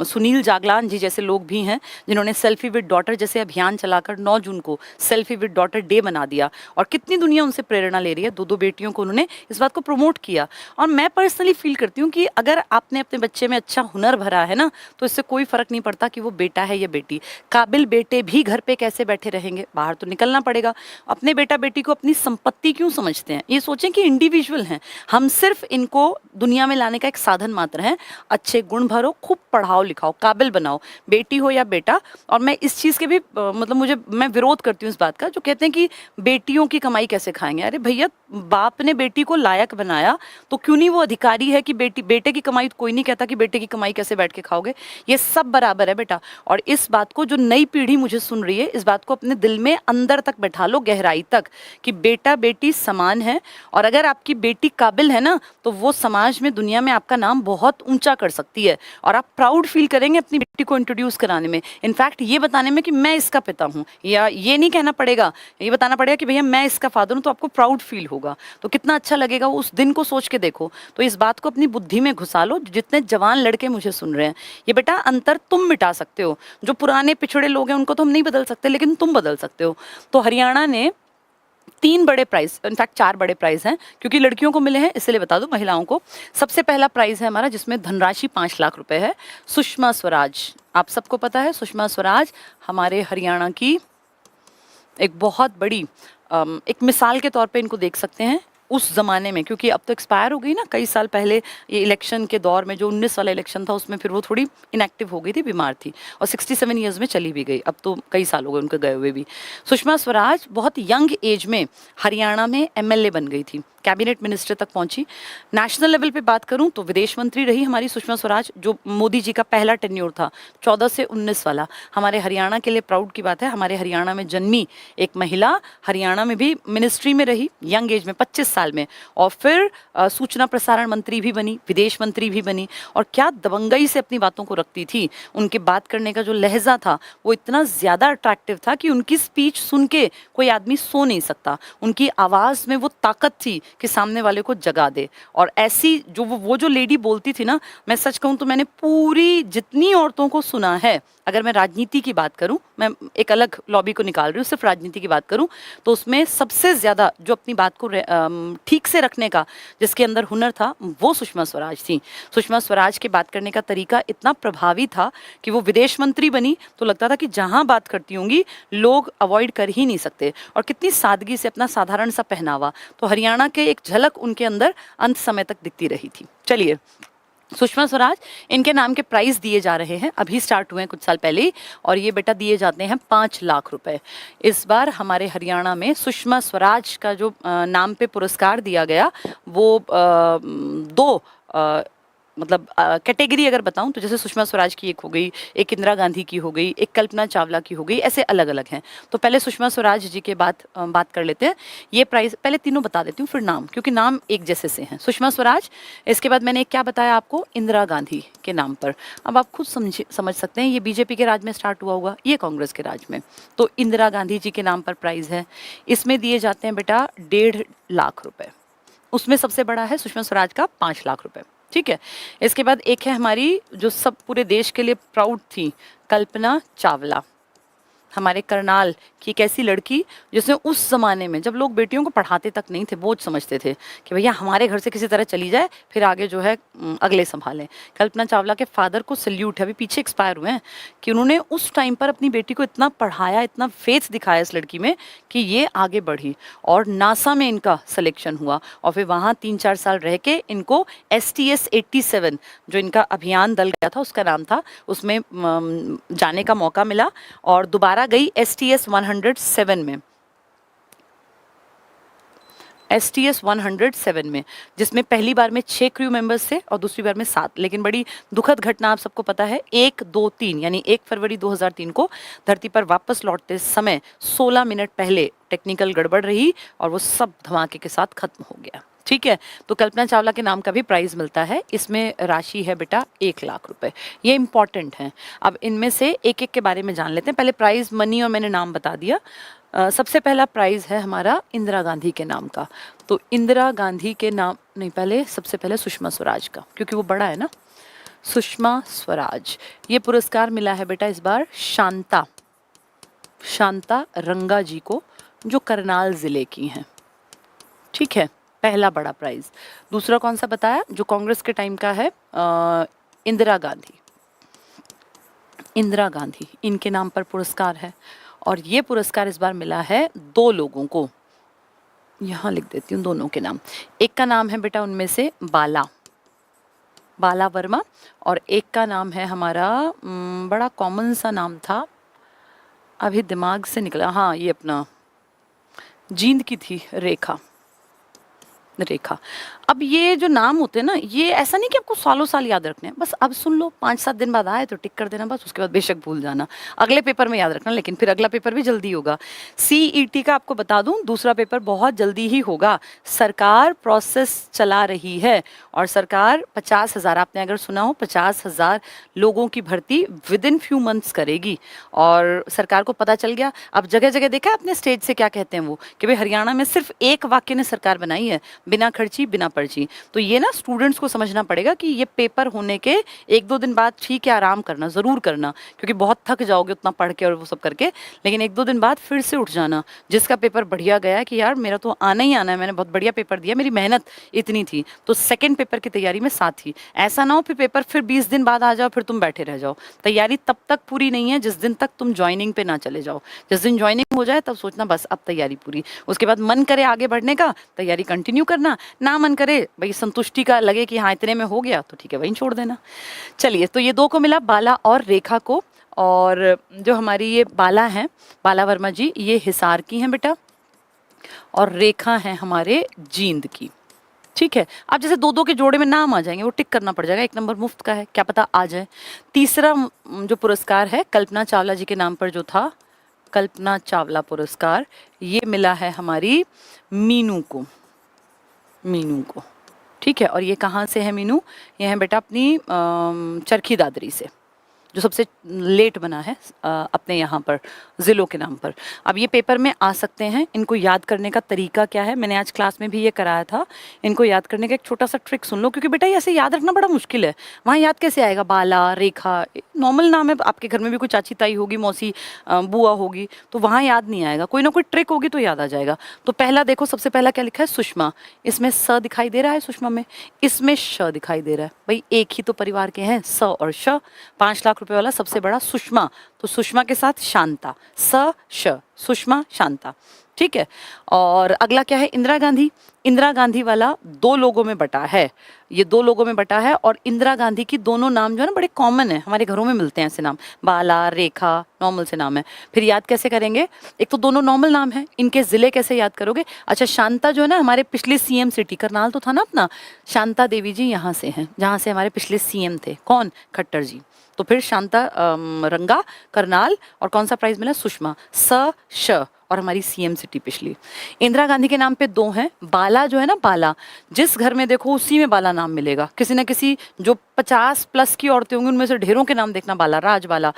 सुनील जागलान जी जैसे लोग भी हैं जिन्होंने सेल्फी विद डॉटर जैसे अभियान चलाकर 9 जून को सेल्फी विद डॉटर डे बना दिया और कितनी दुनिया उनसे प्रेरणा ले रही है। 2-2 बेटियों को उन्होंने इस बात को प्रमोट किया। और मैं पर्सनली फील करती हूँ कि अगर आपने अपने बच्चे में अच्छा हुनर भरा है ना, तो इससे कोई फर्क नहीं पड़ता कि वो बेटा है या बेटी। काबिल बेटे भी घर पे कैसे बैठे रहेंगे, बाहर तो निकलना पड़ेगा। अपने बेटा बेटी को अपनी संपत्ति क्यों समझते हैं? ये सोचें कि इंडिविजुअल हैं, हम सिर्फ इनको दुनिया में लाने का एक साधन मात्र हैं। अच्छे गुण भरो, खूब पढ़ाओ लिखाओ, काबिल बनाओ, बेटी हो या बेटा। और मैं इस चीज़ के भी मतलब मैं विरोध करती हूँ इस बात का, जो कहते हैं कि बेटियों की कमाई कैसे खाएंगे। अरे भैया, बाप ने बेटी को लायक बनाया तो क्यों नहीं वो अधिकारी है कि बेटे की कमाई, कोई नहीं कहता कि बेटे की कमाई कैसे बैठ के खाओगे। ये सब बराबर है बेटा। और इस बात को जो नई पीढ़ी मुझे सुन रही है, इस बात को अपने दिल में अंदर तक बैठा लो, गहराई तक, कि बेटा बेटी समान है। और अगर आपकी बेटी काबिल है ना, तो वो समाज में, दुनिया में आपका नाम बहुत ऊंचा कर सकती है और आप प्राउड फील करेंगे अपनी बेटी को इंट्रोड्यूस कराने में। इनफैक्ट ये बताने में कि मैं इसका पिता हूँ, या ये नहीं कहना पड़ेगा, ये बताना पड़ेगा कि भैया मैं इसका फादर हूँ, तो आपको प्राउड फील होगा। तो कितना अच्छा लगेगा, उस दिन को सोच के देखो। तो इस बात को अपनी बुद्धि में घुसा लो। जितने जवान लड़के मुझे सुन रहे हैं, ये बेटा अंतर तुम मिटा सकते हो। जो पुराने पिछड़े लोग हैं उनको तो हम नहीं बदल सकते, लेकिन तुम बदल सकते हो। तो हरियाणा ने 3 बड़े प्राइज, इनफैक्ट 4 बड़े प्राइज हैं, क्योंकि लड़कियों को मिले हैं इसलिए बता दूं महिलाओं को। सबसे पहला प्राइज है हमारा, जिसमें धनराशि 5 लाख रुपए है। सुषमा स्वराज, आप सबको पता है, सुषमा स्वराज हमारे हरियाणा की एक बहुत बड़ी एक मिसाल के तौर पे इनको देख सकते हैं। उस ज़माने में, क्योंकि अब तो एक्सपायर हो गई ना कई साल पहले, ये इलेक्शन के दौर में जो 19 वाला इलेक्शन था उसमें फिर वो थोड़ी इनएक्टिव हो गई थी, बीमार थी, और 67 ईयर्स में चली भी गई। अब तो कई साल हो गए उनके गए हुए भी। सुषमा स्वराज बहुत यंग एज में हरियाणा में एमएलए बन गई थी, कैबिनेट मिनिस्टर तक पहुंची। नेशनल लेवल पे बात करूं तो विदेश मंत्री रही हमारी सुषमा स्वराज, जो मोदी जी का पहला टेन्योर था 14 से 19 वाला। हमारे हरियाणा के लिए प्राउड की बात है, हमारे हरियाणा में जन्मी एक महिला हरियाणा में भी मिनिस्ट्री में रही यंग एज में, 25 साल में, और फिर सूचना प्रसारण मंत्री भी बनी, विदेश मंत्री भी बनी। और क्या दबंगई से अपनी बातों को रखती थी। उनके बात करने का जो लहजा था वो इतना ज़्यादा अट्रैक्टिव था कि उनकी स्पीच सुन के कोई आदमी सो नहीं सकता। उनकी आवाज़ में वो ताकत थी कि सामने वाले को जगा दे। और ऐसी जो वो जो लेडी बोलती थी ना, मैं सच कहूँ तो मैंने पूरी जितनी औरतों को सुना है, अगर मैं राजनीति की बात करूं, मैं एक अलग लॉबी को निकाल रही हूँ, सिर्फ राजनीति की बात करूं, तो उसमें सबसे ज़्यादा जो अपनी बात को ठीक से रखने का जिसके अंदर हुनर था, वो सुषमा स्वराज थी। सुषमा स्वराज के बात करने का तरीका इतना प्रभावी था कि वो विदेश मंत्री बनी तो लगता था कि जहाँ बात करती होंगी लोग अवॉइड कर ही नहीं सकते। और कितनी सादगी से अपना साधारण सा पहनावा, तो हरियाणा के एक झलक उनके अंदर अंत समय तक दिखती रही थी। चलिए, सुषमा स्वराज, इनके नाम के प्राइज दिए जा रहे हैं, अभी स्टार्ट हुए हैं कुछ साल पहले ही, और ये बेटा दिए जाते हैं 5 लाख रुपए। इस बार हमारे हरियाणा में सुषमा स्वराज का जो नाम पे पुरस्कार दिया गया, वो 2 मतलब कैटेगरी अगर बताऊं तो जैसे सुषमा स्वराज की एक हो गई, एक इंदिरा गांधी की हो गई, एक कल्पना चावला की हो गई, ऐसे अलग अलग हैं। तो पहले सुषमा स्वराज जी के बात कर लेते हैं। ये प्राइज पहले तीनों बता देती हूँ, फिर नाम, क्योंकि नाम एक जैसे से हैं। सुषमा स्वराज, इसके बाद मैंने क्या बताया आपको, इंदिरा गांधी के नाम पर। अब आप खुद समझ सकते हैं, ये बीजेपी के राज में स्टार्ट हुआ होगा, ये कांग्रेस के राज में। तो इंदिरा गांधी जी के नाम पर प्राइज है। इसमें दिए जाते हैं बेटा 1.5 लाख रुपए। उसमें सबसे बड़ा है सुषमा स्वराज का 5 लाख रुपए, ठीक है। इसके बाद एक है हमारी जो सब पूरे देश के लिए प्राउड थी, कल्पना चावला, हमारे करनाल की एक ऐसी लड़की जिसने उस ज़माने में जब लोग बेटियों को पढ़ाते तक नहीं थे, बोझ समझते थे कि भैया हमारे घर से किसी तरह चली जाए, फिर आगे जो है अगले संभालें। कल्पना चावला के फादर को सल्यूट है, अभी पीछे एक्सपायर हुए हैं, कि उन्होंने उस टाइम पर अपनी बेटी को इतना पढ़ाया, इतना फेथ दिखाया इस लड़की में कि ये आगे बढ़ी और नासा में इनका सिलेक्शन हुआ। और फिर वहाँ 3-4 साल रह के इनको STS 87 जो इनका अभियान दल गया था, उसका नाम था, उसमें जाने का मौका मिला और दोबारा गई STS 107 में। STS 107 में, जिसमें पहली बार में 6 क्रू मेंबर्स थे और दूसरी बार में 7। लेकिन बड़ी दुखद घटना आप सबको पता है, 1-2-3 यानी 1 फरवरी 2003 को धरती पर वापस लौटते समय 16 मिनट पहले टेक्निकल गड़बड़ रही और वो सब धमाके के साथ खत्म हो गया। ठीक है, तो कल्पना चावला के नाम का भी प्राइज मिलता है। इसमें राशि है बेटा 1 लाख रुपए। ये इंपॉर्टेंट है। अब इनमें से एक एक के बारे में जान लेते हैं। पहले प्राइज मनी और मैंने नाम बता दिया। सबसे पहला प्राइज है हमारा इंदिरा गांधी के नाम का। तो इंदिरा गांधी के नाम नहीं, पहले सबसे पहले सुषमा स्वराज का, क्योंकि वो बड़ा है ना। सुषमा स्वराज, ये पुरस्कार मिला है बेटा इस बार शांता रंगा जी को, जो करनाल जिले की हैं। ठीक है, पहला बड़ा प्राइज। दूसरा कौन सा बताया, जो कांग्रेस के टाइम का है, इंदिरा गांधी इनके नाम पर पुरस्कार है। और ये पुरस्कार इस बार मिला है 2 लोगों को। यहाँ लिख देती हूँ दोनों के नाम। एक का नाम है बेटा उनमें से बाला वर्मा, और एक का नाम है हमारा बड़ा कॉमन सा नाम था, अभी दिमाग से निकला, हाँ ये अपना जींद की थी, रेखा। अब ये जो नाम होते हैं ना, ये ऐसा नहीं कि आपको सालों साल याद रखने हैं, बस अब सुन लो, 5-7 दिन बाद आए तो टिक कर देना बस, उसके बाद बेशक भूल जाना, अगले पेपर में याद रखना। लेकिन फिर अगला पेपर भी जल्दी होगा। CET का आपको बता दूं, दूसरा पेपर बहुत जल्दी ही होगा। सरकार प्रोसेस चला रही है और सरकार 50,000, आपने अगर सुना हो, 50,000 लोगों की भर्ती विद इन फ्यू मंथ्स करेगी। और सरकार को पता चल गया, अब जगह जगह देखा अपने स्टेज से क्या कहते हैं वो, कि भाई हरियाणा में सिर्फ एक वाक्य ने सरकार बनाई है, बिना खर्ची बिना पर्ची। तो ये ना स्टूडेंट्स को समझना पड़ेगा कि ये पेपर होने के 1-2 दिन बाद ठीक है, आराम करना, ज़रूर करना, क्योंकि बहुत थक जाओगे उतना पढ़ के और वो सब करके। लेकिन 1-2 दिन बाद फिर से उठ जाना। जिसका पेपर बढ़िया गया कि यार मेरा तो आना ही आना है, मैंने बहुत बढ़िया पेपर दिया, मेरी मेहनत इतनी थी, तो सेकेंड पेपर की तैयारी में साथ ही। ऐसा ना हो फिर पेपर फिर 20 दिन बाद आ जाओ, फिर तुम बैठे रह जाओ। तैयारी तब तक पूरी नहीं है जिस दिन तक तुम ज्वाइनिंग पे ना चले जाओ। जिस दिन ज्वाइनिंग हो जाए तब सोचना बस अब तैयारी पूरी। उसके बाद मन करे आगे बढ़ने का, तैयारी कंटिन्यू करना, ना मन करे भाई संतुष्टि का लगे कि हाँ इतने में हो गया तो ठीक है, वहीं छोड़ देना। चलिए, तो ये 2 को मिला, बाला और रेखा को। और जो हमारी ये बाला वर्मा जी, ये हिसार की हैं बेटा, और रेखा है हमारे जींद की। ठीक है, अब जैसे 2-2 के जोड़े में नाम आ जाएंगे, वो टिक करना पड़ जाएगा, 1 नंबर मुफ्त का है, क्या पता आ जाए। तीसरा जो पुरस्कार है कल्पना चावला जी के नाम पर जो था, कल्पना चावला पुरस्कार, ये मिला है हमारी मीनू को। ठीक है, और ये कहाँ से है मीनू, ये है बेटा अपनी चरखी दादरी से, जो सबसे लेट बना है अपने यहाँ पर ज़िलों के नाम पर। अब ये पेपर में आ सकते हैं। इनको याद करने का तरीका क्या है, मैंने आज क्लास में भी ये कराया था। इनको याद करने का एक छोटा सा ट्रिक सुन लो, क्योंकि बेटा ये ऐसे याद रखना बड़ा मुश्किल है। वहाँ याद कैसे आएगा, बाला रेखा नॉर्मल नाम है, आपके घर में भी कोई चाची ताई होगी, मौसी बुआ होगी, तो वहाँ याद नहीं आएगा। कोई ना कोई ट्रिक होगी तो याद आ जाएगा। तो पहला देखो, सबसे पहला क्या लिखा है, सुषमा। इसमें स दिखाई दे रहा है सुषमा में, इसमें श दिखाई दे रहा है। भाई एक ही तो परिवार के हैं, स और श। 5 लाख रुपए वाला सबसे बड़ा सुषमा, तो सुषमा के साथ शांता, स श, सुषमा शांता। ठीक है, और अगला क्या है, इंदिरा गांधी वाला 2 लोगों में बटा है। ये 2 लोगों में बटा है, और इंदिरा गांधी की दोनों नाम जो है ना बड़े कॉमन है, हमारे घरों में मिलते हैं ऐसे नाम, बाला रेखा नॉर्मल से नाम है। फिर याद कैसे करेंगे, एक तो दोनों नॉर्मल नाम है, इनके जिले कैसे याद करोगे। अच्छा, शांता जो है ना, हमारे पिछले CM सिटी, करनाल तो था ना अपना, शांता देवी जी यहाँ से हैं, जहाँ से हमारे पिछले CM थे, कौन, खट्टर जी। तो फिर शांता रंगा करनाल, और कौन सा प्राइज मिला, सुषमा, स श, और हमारी CM सिटी पिछली। इंदिरा गांधी के नाम पे 2 हैं। बाला जो है ना, बाला जिस घर में देखो उसी में बाला नाम मिलेगा, किसी ना किसी, जो 50+ की औरतें होंगी उनमें से ढेरों के नाम देखना, बाला, राज बाला,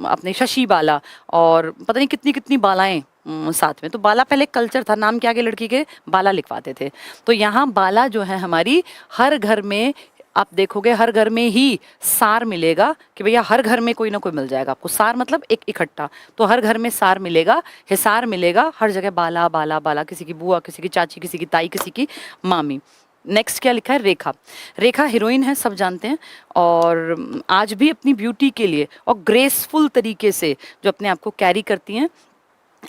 अपने शशि बाला, और पता नहीं कितनी कितनी बालाएं साथ में। तो बाला पहले कल्चर था, नाम के आगे लड़की के बाला लिखवाते थे। तो यहाँ बाला जो है हमारी, हर घर में आप देखोगे, हर घर में ही सार मिलेगा, कि भैया हर घर में कोई ना कोई मिल जाएगा आपको। सार मतलब एक इकट्ठा, तो हर घर में सार मिलेगा, हिसार मिलेगा, हर जगह बाला बाला बाला, किसी की बुआ, किसी की चाची, किसी की ताई, किसी की मामी। नेक्स्ट क्या लिखा है, रेखा हीरोइन है, सब जानते हैं, और आज भी अपनी ब्यूटी के लिए और ग्रेसफुल तरीके से जो अपने आप को कैरी करती हैं,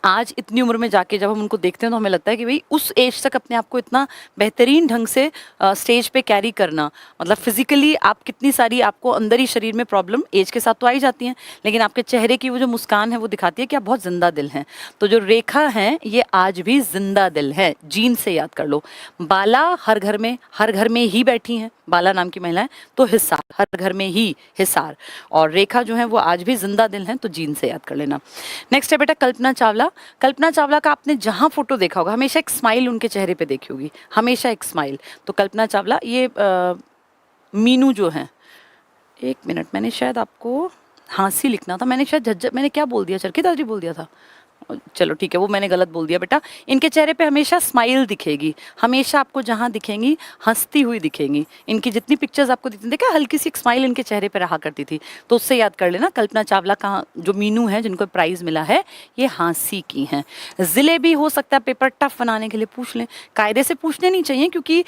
आज इतनी उम्र में जाके जब हम उनको देखते हैं तो हमें लगता है कि भाई उस एज तक अपने आप को इतना बेहतरीन ढंग से स्टेज पे कैरी करना, मतलब फिजिकली आप कितनी सारी आपको अंदर ही शरीर में प्रॉब्लम एज के साथ तो आ ही जाती हैं, लेकिन आपके चेहरे की वो जो मुस्कान है वो दिखाती है कि आप बहुत जिंदा दिल हैं। तो जो रेखा है ये आज भी जिंदा दिल है, जीन से याद कर लो। बाला हर घर में ही बैठी हैं, बाला नाम की महिलाएं, तो हिसार हर घर में ही हिसार, और रेखा जो है वो आज भी जिंदा दिल हैं, तो जीन से याद कर लेना। नेक्स्ट है बेटा कल्पना चावला। कल्पना चावला का आपने जहां फोटो देखा होगा हमेशा एक स्माइल उनके चेहरे पे देखी होगी, हमेशा एक स्माइल। तो कल्पना चावला, ये मीनू जो है, एक मिनट, मैंने शायद आपको हाँसी लिखना था, मैंने शायद मैंने क्या बोल दिया, चरखी दादरी बोल दिया था, चलो ठीक है, वो मैंने गलत बोल दिया बेटा। इनके चेहरे पे हमेशा स्माइल दिखेगी, हमेशा आपको जहां दिखेंगी हंसती हुई दिखेंगी। इनकी जितनी पिक्चर्स आपको दिखती देखा, हल्की सी एक स्माइल इनके चेहरे पे रहा करती थी, तो उससे याद कर लेना। कल्पना चावला का जो मीनू है जिनको प्राइज मिला है ये हाँसी की हैं। जिले भी हो सकता है पेपर टफ बनाने के लिए पूछ लें, कायदे से पूछने नहीं चाहिए, क्योंकि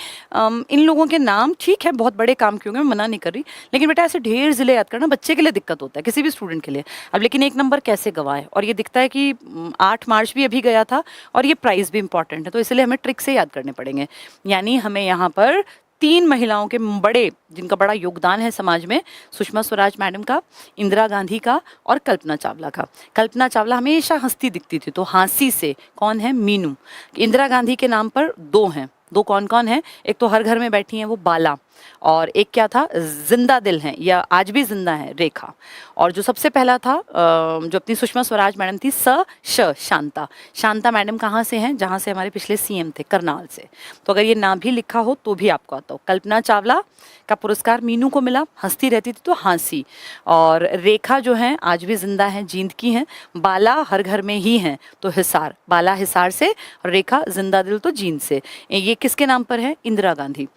इन लोगों के नाम ठीक है बहुत बड़े काम के होंगे, मैं मना नहीं कर रही, लेकिन बेटा ऐसे ढेर जिले याद करना बच्चे के लिए दिक्कत होता है, किसी भी स्टूडेंट के लिए। अब लेकिन एक नंबर कैसे गवाए, और ये दिखता है कि 8 मार्च भी अभी गया था, और ये प्राइस भी इंपॉर्टेंट है, तो इसलिए हमें ट्रिक से याद करने पड़ेंगे। यानी हमें यहाँ पर 3 महिलाओं के बड़े, जिनका बड़ा योगदान है समाज में, सुषमा स्वराज मैडम का, इंदिरा गांधी का और कल्पना चावला का। कल्पना चावला हमेशा हंसती दिखती थी, तो हाँसी से कौन है, मीनू। इंदिरा गांधी के नाम पर 2 हैं, 2 कौन कौन है, एक तो हर घर में बैठी हैं वो बाला, और एक क्या था, जिंदा दिल है या आज भी जिंदा है, रेखा। और जो सबसे पहला था जो अपनी सुषमा स्वराज मैडम थी, शांता। शांता मैडम कहाँ से हैं, जहाँ से हमारे पिछले सीएम थे, करनाल से। तो अगर ये ना भी लिखा हो तो भी आपको आता हो। कल्पना चावला का पुरस्कार मीनू को मिला, हंसती रहती थी तो हाँसी, और रेखा जो है आज भी जिंदा है, जींद की हैं। बाला हर घर में ही हैं, तो हिसार, बाला हिसार से, और रेखा जिंदा दिल तो जींद से। ये किसके नाम पर है, इंदिरा गांधी।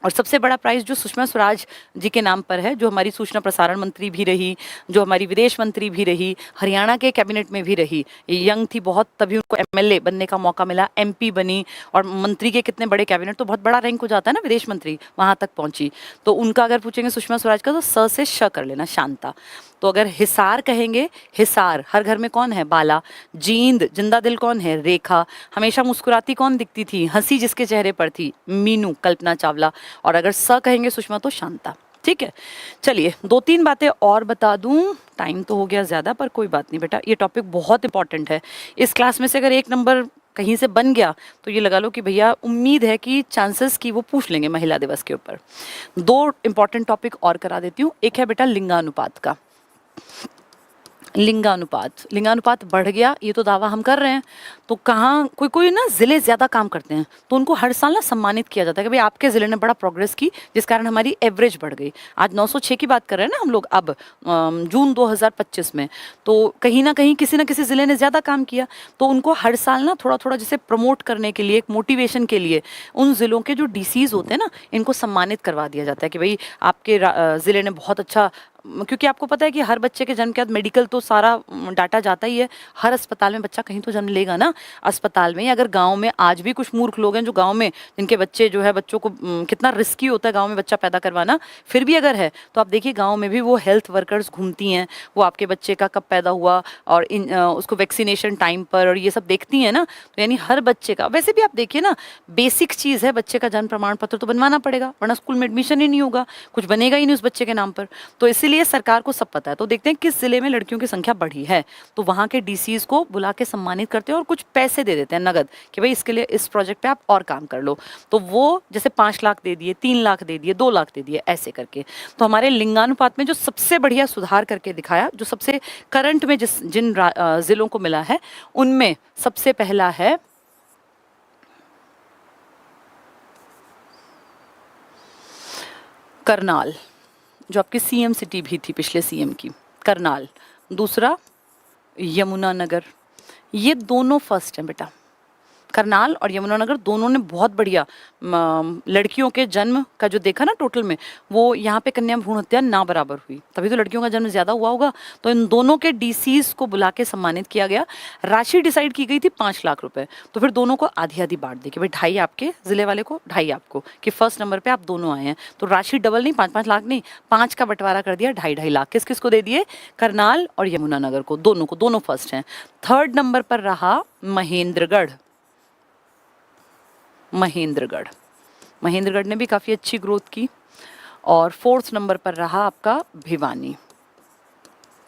और सबसे बड़ा प्राइज जो सुषमा स्वराज जी के नाम पर है, जो हमारी सूचना प्रसारण मंत्री भी रही, जो हमारी विदेश मंत्री भी रही, हरियाणा के कैबिनेट में भी रही, यंग थी बहुत, तभी उनको एमएलए बनने का मौका मिला, एमपी बनी, और मंत्री के कितने बड़े कैबिनेट, तो बहुत बड़ा रैंक हो जाता है ना, विदेश मंत्री वहां तक पहुंची। तो उनका अगर पूछेंगे सुषमा स्वराज का, तो स से श कर लेना, शांता। तो अगर हिसार कहेंगे, हिसार हर घर में कौन है, बाला। जींद जिंदा दिल कौन है, रेखा। हमेशा मुस्कुराती कौन दिखती थी, हंसी जिसके चेहरे पर थी, मीनू, कल्पना चावला। और अगर स कहेंगे सुषमा, तो शांता। ठीक है, चलिए 2-3 बातें और बता दूं, टाइम तो हो गया ज़्यादा, पर कोई बात नहीं बेटा, ये टॉपिक बहुत इंपॉर्टेंट है। इस क्लास में से अगर 1 नंबर कहीं से बन गया तो ये लगा लो कि भैया उम्मीद है कि चांसेस की वो पूछ लेंगे महिला दिवस के ऊपर। 2 इंपॉर्टेंट टॉपिक और करा देती हूँ। एक है बेटा लिंगानुपात का। लिंगानुपात बढ़ गया, ये तो दावा हम कर रहे हैं। तो कहाँ कोई कोई ना ज़िले ज़्यादा काम करते हैं, तो उनको हर साल ना सम्मानित किया जाता है कि भाई आपके ज़िले ने बड़ा प्रोग्रेस की, जिस कारण हमारी एवरेज बढ़ गई। आज 906 की बात कर रहे हैं ना हम लोग, अब जून 2025 में। तो कहीं ना कहीं किसी न किसी ज़िले ने ज़्यादा काम किया, तो उनको हर साल ना थोड़ा थोड़ा जैसे प्रमोट करने के लिए, एक मोटिवेशन के लिए, उन ज़िलों के जो डीसीज होते हैं ना, इनको सम्मानित करवा दिया जाता है कि भाई आपके ज़िले ने बहुत अच्छा, क्योंकि आपको पता है कि हर बच्चे के जन्म के बाद मेडिकल तो सारा डाटा जाता ही है, हर अस्पताल में बच्चा कहीं तो जन्म लेगा ना, अस्पताल में। अगर गांव में आज भी कुछ मूर्ख लोग हैं जो गांव में, जिनके बच्चे जो है, बच्चों को कितना रिस्की होता है गांव में बच्चा पैदा करवाना, फिर भी अगर है तो आप देखिए गांव में भी वो हेल्थ वर्कर्स घूमती हैं, वो आपके बच्चे का कब पैदा हुआ और उसको वैक्सीनेशन टाइम पर, और ये सब देखती हैं ना। तो यानी हर बच्चे का, वैसे भी आप देखिए ना, बेसिक चीज़ है, बच्चे का जन्म प्रमाण पत्र तो बनवाना पड़ेगा, वरना स्कूल में एडमिशन ही नहीं होगा, कुछ बनेगा ही नहीं उस बच्चे के नाम पर। तो इसीलिए सरकार को सब पता है। तो देखते हैं किस जिले में लड़कियों की संख्या बढ़ी है, तो वहां के डीसीज को बुला के सम्मानित करते हैं और कुछ पैसे दे देते हैं नगद, कि भाई इसके लिए, इस प्रोजेक्ट पे आप और काम कर लो। तो वो जैसे 5 लाख दे दिए, 3 लाख दे दिए, 2 लाख दे दिए, ऐसे करके। तो हमारे लिंगानुपात में जो सबसे बढ़िया सुधार करके दिखाया, जो सबसे करंट में जिन जिलों को मिला है, उनमें सबसे पहला है करनाल, जो आपकी सीएम सिटी भी थी पिछले सीएम की, करनाल। दूसरा यमुनानगर। ये दोनों फर्स्ट हैं बेटा, करनाल और यमुनानगर दोनों ने बहुत बढ़िया लड़कियों के जन्म का जो देखा ना टोटल में, वो यहाँ पे कन्या भ्रूण हत्या ना बराबर हुई, तभी तो लड़कियों का जन्म ज्यादा हुआ होगा। तो इन दोनों के डीसीज को बुला के सम्मानित किया गया। राशि डिसाइड की गई थी 5 लाख रुपए, तो फिर दोनों को आधी आधी बांट दी कि भाई 2.5 आपके जिले वाले को, 2.5 आपको, कि फर्स्ट नंबर पे आप दोनों आए हैं। तो राशि डबल नहीं, 5-5 लाख नहीं, 5 का बंटवारा कर दिया, 2.5-2.5 लाख किस किस को दे दिए, करनाल और यमुनानगर को, दोनों फर्स्ट हैं। थर्ड नंबर पर रहा महेंद्रगढ़। महेंद्रगढ़ ने भी काफी अच्छी ग्रोथ की। और फोर्थ नंबर पर रहा आपका भिवानी।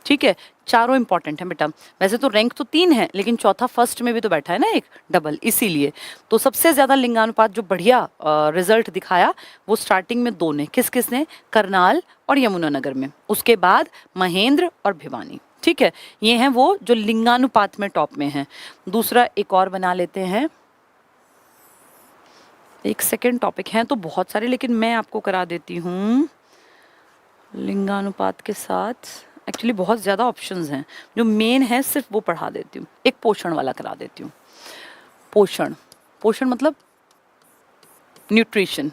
ठीक है, चारों इंपॉर्टेंट है बेटा। वैसे तो रैंक तो 3 है, लेकिन चौथा फर्स्ट में भी तो बैठा है ना एक डबल, इसीलिए। तो सबसे ज्यादा लिंगानुपात जो बढ़िया रिजल्ट दिखाया वो स्टार्टिंग में 2 ने, किस किस ने, करनाल और यमुनानगर में, उसके बाद महेंद्र और भिवानी। ठीक है, ये हैं वो जो लिंगानुपात में टॉप में हैं। दूसरा एक और बना लेते हैं, एक सेकेंड टॉपिक है तो बहुत सारे, लेकिन मैं आपको करा देती हूँ लिंगानुपात के साथ। एक्चुअली बहुत ज़्यादा ऑप्शंस हैं, जो मेन है सिर्फ वो पढ़ा देती हूँ। एक पोषण वाला करा देती हूँ। पोषण मतलब न्यूट्रिशन।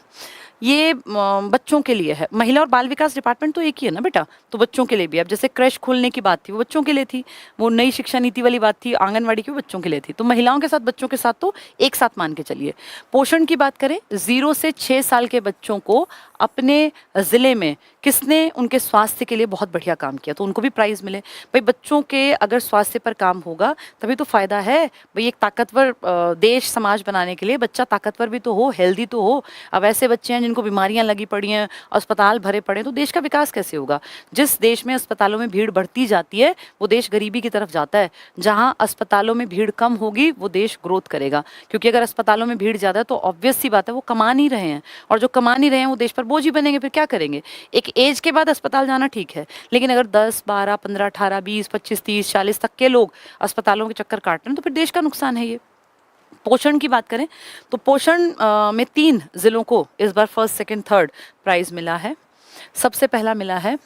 ये बच्चों के लिए है। महिला और बाल विकास डिपार्टमेंट तो एक ही है ना बेटा, तो बच्चों के लिए भी। अब जैसे क्रैश खोलने की बात थी वो बच्चों के लिए थी, वो नई शिक्षा नीति वाली बात थी आंगनवाड़ी की, वो बच्चों के लिए थी। तो महिलाओं के साथ बच्चों के साथ तो एक साथ मान के चलिए। पोषण की बात करें, 0 से 6 साल के बच्चों को अपने ज़िले में किसने उनके स्वास्थ्य के लिए बहुत बढ़िया काम किया, तो उनको भी प्राइज़ मिले। भाई बच्चों के अगर स्वास्थ्य पर काम होगा तभी तो फ़ायदा है। भाई एक ताकतवर देश समाज बनाने के लिए बच्चा ताकतवर भी तो हो, हेल्दी तो हो। अब ऐसे बच्चे हैं जिनको बीमारियां लगी पड़ी हैं, अस्पताल भरे पड़े, तो देश का विकास कैसे होगा। जिस देश में अस्पतालों में भीड़ बढ़ती जाती है वो देश गरीबी की तरफ जाता है। जहाँ अस्पतालों में भीड़ कम होगी वो देश ग्रोथ करेगा, क्योंकि अगर अस्पतालों में भीड़ ज़्यादा है तो ऑब्वियस सी बात है वो कमा नहीं रहे हैं, और जो कमा नहीं रहे हैं वो देश पर बोझ ही बनेंगे। फिर क्या करेंगे। एक एज के बाद अस्पताल जाना ठीक है, लेकिन अगर 10, 12, 15, 18, 20, 25, 30, 40 तक के लोग अस्पतालों के चक्कर काट रहे हैं तो फिर देश का नुकसान है ये। पोषण की बात करें तो पोषण में 3 जिलों को इस बार फर्स्ट, सेकंड, थर्ड प्राइज मिला है। सबसे पहला मिला है,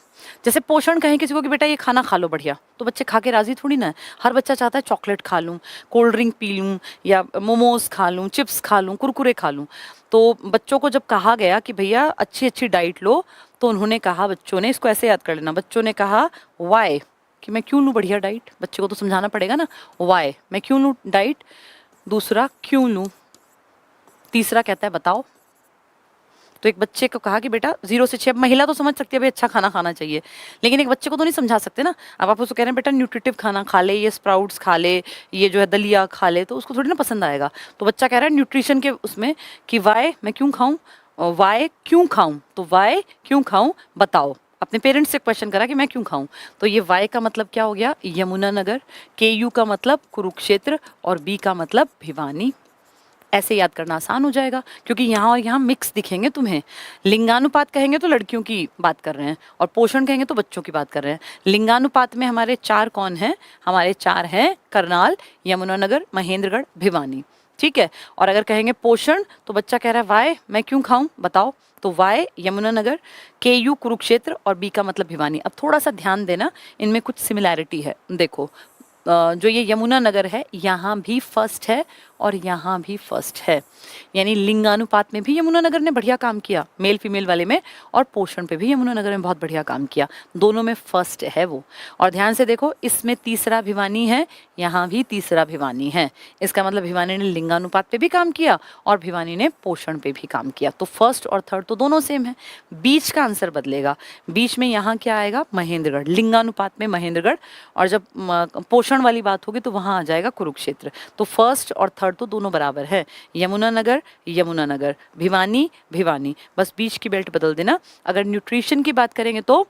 जैसे पोषण कहें किसी को कि बेटा ये खाना खा लो बढ़िया, तो बच्चे खा के राजी थोड़ी ना है। हर बच्चा चाहता है चॉकलेट खा लूँ, कोल्ड ड्रिंक पी लूँ, या मोमोज खा लूँ, चिप्स खा लूँ, कुरकुरे खा लूँ। तो बच्चों को जब कहा गया कि भैया अच्छी अच्छी डाइट लो, तो उन्होंने कहा, बच्चों ने, इसको ऐसे याद कर लेना, बच्चों ने कहा वाई, कि मैं क्यों लूँ बढ़िया डाइट। बच्चे को तो समझाना पड़ेगा ना, वाई मैं क्यों लूँ डाइट, दूसरा क्यों लूँ, तीसरा कहता है बताओ। तो एक बच्चे को कहा कि बेटा 0 से 6, महिला तो समझ सकती है भाई अच्छा खाना खाना चाहिए, लेकिन एक बच्चे को तो नहीं समझा सकते ना। अब आप उसको कह रहे हैं बेटा न्यूट्रिटिव खाना खा ले, ये स्प्राउट्स खा ले, ये जो है दलिया खा ले, तो उसको थोड़ी ना पसंद आएगा। तो बच्चा कह रहा है न्यूट्रिशन के उसमें कि वाई मैं क्यों खाऊं, वाई क्यों खाऊं, तो वाई क्यों खाऊं बताओ। अपने पेरेंट्स से क्वेश्चन करा कि मैं क्यों खाऊं, तो ये वाई का मतलब क्या हो गया, यमुनानगर, KU का मतलब कुरुक्षेत्र, और B का मतलब भिवानी। ऐसे याद करना आसान हो जाएगा, क्योंकि यहाँ और यहाँ मिक्स दिखेंगे तुम्हें। लिंगानुपात कहेंगे तो लड़कियों की बात कर रहे हैं, और पोषण कहेंगे तो बच्चों की बात कर रहे हैं। लिंगानुपात में हमारे 4 कौन हैं, हमारे 4 हैं करनाल, यमुनानगर, महेंद्रगढ़, भिवानी। ठीक है, और अगर कहेंगे पोषण तो बच्चा कह रहा है वाई मैं क्यों खाऊं बताओ, तो वाई यमुनानगर, KU कुरुक्षेत्र, और B का मतलब भिवानी। अब थोड़ा सा ध्यान देना, इनमें कुछ सिमिलैरिटी है। देखो जो ये यमुनानगर है यहाँ भी फर्स्ट है और यहाँ भी फर्स्ट है, यानी लिंगानुपात में भी यमुनानगर ने बढ़िया काम किया मेल फीमेल वाले में, और पोषण पे भी यमुनानगर ने बहुत बढ़िया काम किया, दोनों में फर्स्ट है वो। और ध्यान से देखो, इसमें तीसरा भिवानी है, यहाँ भी तीसरा भिवानी है। इसका मतलब भिवानी ने लिंगानुपात पे भी काम किया और भिवानी ने पोषण पे भी काम किया। तो फर्स्ट और थर्ड तो दोनों सेम है, बीच का आंसर बदलेगा। बीच में यहाँ क्या आएगा, महेंद्रगढ़, लिंगानुपात में महेंद्रगढ़, और जब पोषण वाली बात होगी तो वहाँ आ जाएगा कुरुक्षेत्र। तो फर्स्ट और थर्ड तो दोनों बराबर है, यमुनानगर यमुनानगर, भिवानी भिवानी, बस बीच की बेल्ट बदल देना। अगर न्यूट्रिशन की बात करेंगे तो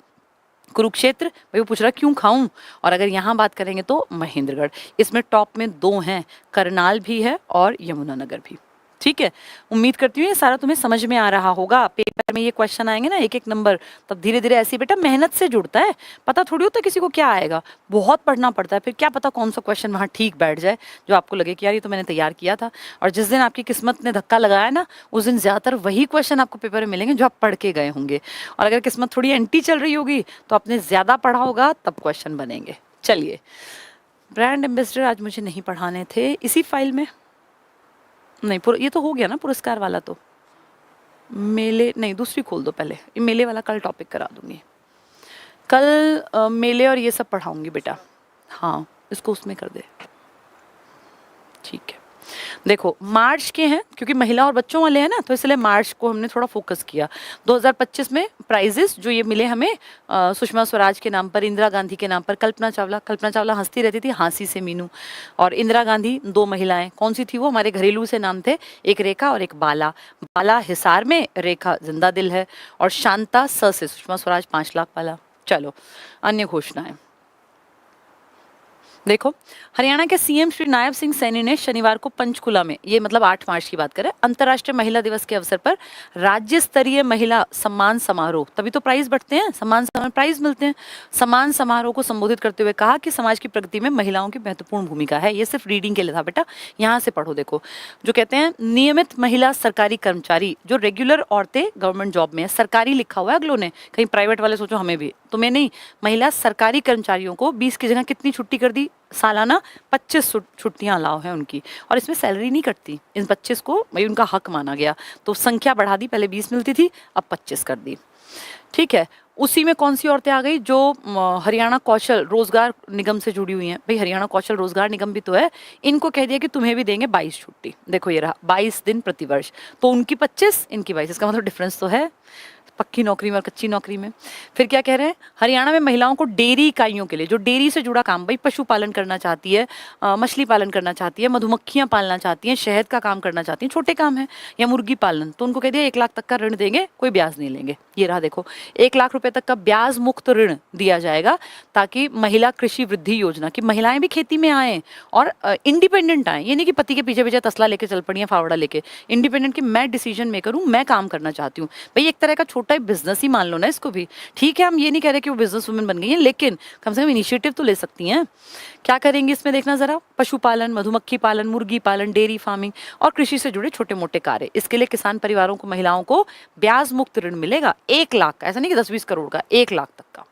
कुरुक्षेत्र, भाई वो पूछ रहा क्यों खाऊं, और अगर यहाँ बात करेंगे तो महेंद्रगढ़। इसमें टॉप में 2 हैं, करनाल भी है और यमुनानगर भी। ठीक है, उम्मीद करती हूँ ये सारा तुम्हें समझ में आ रहा होगा। पेपर में ये क्वेश्चन आएंगे ना एक एक नंबर, तब धीरे धीरे ऐसे बेटा मेहनत से जुड़ता है, पता थोड़ी होता किसी को क्या आएगा, बहुत पढ़ना पड़ता है, फिर क्या पता कौन सा क्वेश्चन वहाँ ठीक बैठ जाए जो आपको लगे कि यार ये तो मैंने तैयार किया था। और जिस दिन आपकी किस्मत ने धक्का लगाया ना, उस दिन ज़्यादातर वही क्वेश्चन आपको पेपर में मिलेंगे जो आप पढ़ के गए होंगे। और अगर किस्मत थोड़ी एंटी चल रही होगी तो आपने ज़्यादा पढ़ा होगा तब क्वेश्चन बनेंगे। चलिए, ब्रांड एम्बेसडर आज मुझे नहीं पढ़ाने थे, इसी फाइल में नहीं ये तो हो गया ना पुरस्कार वाला, तो मेले नहीं, दूसरी खोल दो पहले, ये मेले वाला कल टॉपिक करा दूंगी, कल मेले और ये सब पढ़ाऊंगी बेटा। हाँ इसको उसमें कर दे, ठीक है। देखो मार्च के हैं क्योंकि महिला और बच्चों वाले हैं ना, तो इसलिए मार्च को हमने थोड़ा फोकस किया। 2025 में प्राइजेस जो ये मिले हमें सुषमा स्वराज के नाम पर, इंदिरा गांधी के नाम पर, कल्पना चावला हंसती रहती थी हाँसी से मीनू, और इंदिरा गांधी 2 महिलाएं, कौन सी थी वो, हमारे घरेलू से नाम थे, एक रेखा और एक बाला। बाला हिसार में, रेखा जिंदा दिल है, और शांता स से सुषमा स्वराज 5 लाख वाला। चलो अन्य घोषणाएं देखो, हरियाणा के सीएम श्री नायब सिंह सैनी ने शनिवार को पंचकुला में, ये मतलब 8 मार्च की बात करें, अंतर्राष्ट्रीय महिला दिवस के अवसर पर राज्य स्तरीय महिला सम्मान समारोह, तभी तो प्राइज बढ़ते हैं, सम्मान प्राइज मिलते हैं, सम्मान समारोह को संबोधित करते हुए कहा कि समाज की प्रगति में महिलाओं की महत्वपूर्ण भूमिका है। ये सिर्फ रीडिंग के लिए था बेटा, यहाँ से पढ़ो। देखो जो कहते हैं नियमित महिला सरकारी कर्मचारी, जो रेगुलर औरतें गवर्नमेंट जॉब में है, सरकारी लिखा हुआ है अगलों ने, कहीं प्राइवेट वाले सोचो हमें भी, तुम्हें नहीं, महिला सरकारी कर्मचारियों को 20 की जगह कितनी छुट्टी कर दी, सालाना 25 छुट्टियां अलाउ है उनकी, और इसमें सैलरी नहीं कटती। इन 25 को भाई उनका हक माना गया, तो संख्या बढ़ा दी, पहले 20 मिलती थी अब 25 कर दी, ठीक है। उसी में कौन सी औरतें आ गई, जो हरियाणा कौशल रोजगार निगम से जुड़ी हुई हैं। भाई हरियाणा कौशल रोजगार निगम भी तो है, इनको कह दिया कि तुम्हें भी देंगे 22 छुट्टी। देखो ये रहा 22 दिन प्रतिवर्ष, तो उनकी 25 इनकी 22, इसका मतलब डिफरेंस तो है पक्की नौकरी में और कच्ची नौकरी में। फिर क्या कह रहे हैं, हरियाणा में महिलाओं को डेयरी इकाइयों के लिए, जो डेयरी से जुड़ा काम, भाई पशुपालन करना चाहती है, मछली पालन करना चाहती है, मधुमक्खियां पालना चाहती हैं, शहद का काम करना चाहती हैं, छोटे काम है, या मुर्गी पालन, तो उनको कह दिया 1 लाख तक का ऋण देंगे, कोई ब्याज नहीं लेंगे। ये रहा देखो 1 लाख रुपए तक का ब्याज मुक्त ऋण दिया जाएगा, ताकि महिला कृषि वृद्धि योजना की महिलाएं भी खेती में आए और इंडिपेंडेंट आए। ये नहीं कि पति के पीछे पीछे तसला लेके चल पड़ी है, फावड़ा लेके, इंडिपेंडेंट की मैं डिसीजन मेकर हूँ, मैं काम करना चाहती हूँ। भाई एक तरह का छोटा बिजनेस ही मान लो ना इसको भी, ठीक है। हम ये नहीं कह रहे कि वो बिजनेस वुमेन बन गई है, लेकिन कम से कम इनिशिएटिव तो ले सकती हैं। क्या करेंगे इसमें देखना जरा, पशुपालन, मधुमक्खी पालन, मुर्गी पालन, डेयरी फार्मिंग और कृषि से जुड़े छोटे मोटे कार्य। इसके लिए किसान परिवारों को, महिलाओं को ब्याज मुक्त ऋण मिलेगा 1 लाख का, ऐसा नहीं कि 10-20 करोड़ का, 1 लाख तक का।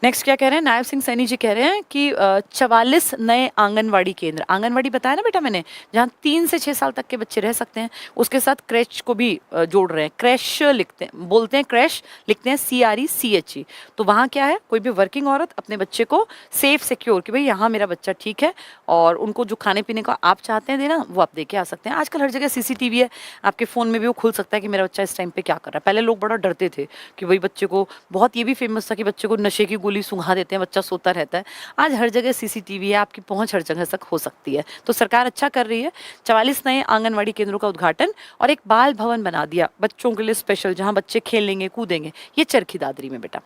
नेक्स्ट क्या कह रहे हैं, नायब सिंह सैनी जी कह रहे हैं कि 44 नए आंगनवाड़ी केंद्र, आंगनवाड़ी बताया ना बेटा मैंने, जहाँ 3 से 6 साल तक के बच्चे रह सकते हैं, उसके साथ क्रैच को भी जोड़ रहे हैं। क्रैश लिखते हैं, बोलते हैं क्रैश, लिखते हैं CRECHE। तो वहाँ क्या है, कोई भी वर्किंग औरत अपने बच्चे को सेफ सिक्योर, कि भाई यहाँ मेरा बच्चा ठीक है, और उनको जो खाने पीने का आप चाहते हैं देना, वो आप दे के आ सकते हैं। आजकल हर जगह CCTV है, आपके फ़ोन में भी वो खुल सकता है कि मेरा बच्चा इस टाइम पे क्या कर रहा है। पहले लोग बड़ा डरते थे कि भाई बच्चे को, बहुत ये भी फेमस था कि बच्चे को नशे की गोली सुंघा देते हैं, बच्चा सोता रहता है। आज हर जगह CCTV है, आपकी पहुंच हर जगह तक हो सकती है, तो सरकार अच्छा कर रही है। 44 नए आंगनवाड़ी केंद्रों का उद्घाटन, और एक बाल भवन बना दिया बच्चों के लिए स्पेशल, जहां बच्चे खेलेंगे कूदेंगे। ये चरखी दादरी में बेटा।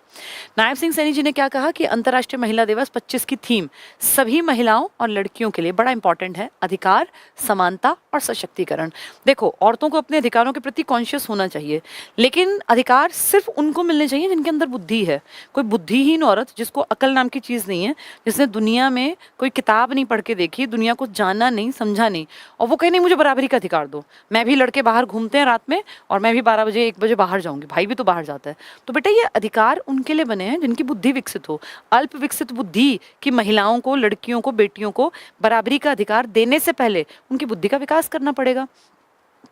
नायब सिंह सैनी जी ने क्या कहा कि अंतर्राष्ट्रीय महिला दिवस 25 की थीम सभी महिलाओं और लड़कियों के लिए बड़ा इंपॉर्टेंट है, अधिकार, समानता और सशक्तिकरण। देखो औरतों को अपने अधिकारों के प्रति कॉन्शियस होना चाहिए, लेकिन अधिकार सिर्फ उनको मिलने चाहिए जिनके अंदर बुद्धि है। कोई बुद्धिहीन औरत, जिसको अकल नाम की चीज़ नहीं है, जिसने दुनिया में कोई किताब नहीं पढ़ के देखी, दुनिया को जाना नहीं, समझा नहीं, और वो कहे नहीं मुझे बराबरी का अधिकार दो, मैं भी लड़के बाहर घूमते हैं रात में और मैं भी 12 बजे 1 बजे बाहर जाऊंगी, भाई भी तो बाहर जाता है। तो बेटा ये अधिकार उनके लिए बने हैं जिनकी बुद्धि विकसित हो। अल्प विकसित बुद्धि की महिलाओं को, लड़कियों को, बेटियों को बराबरी का अधिकार देने से पहले उनकी बुद्धि का विकास करना पड़ेगा।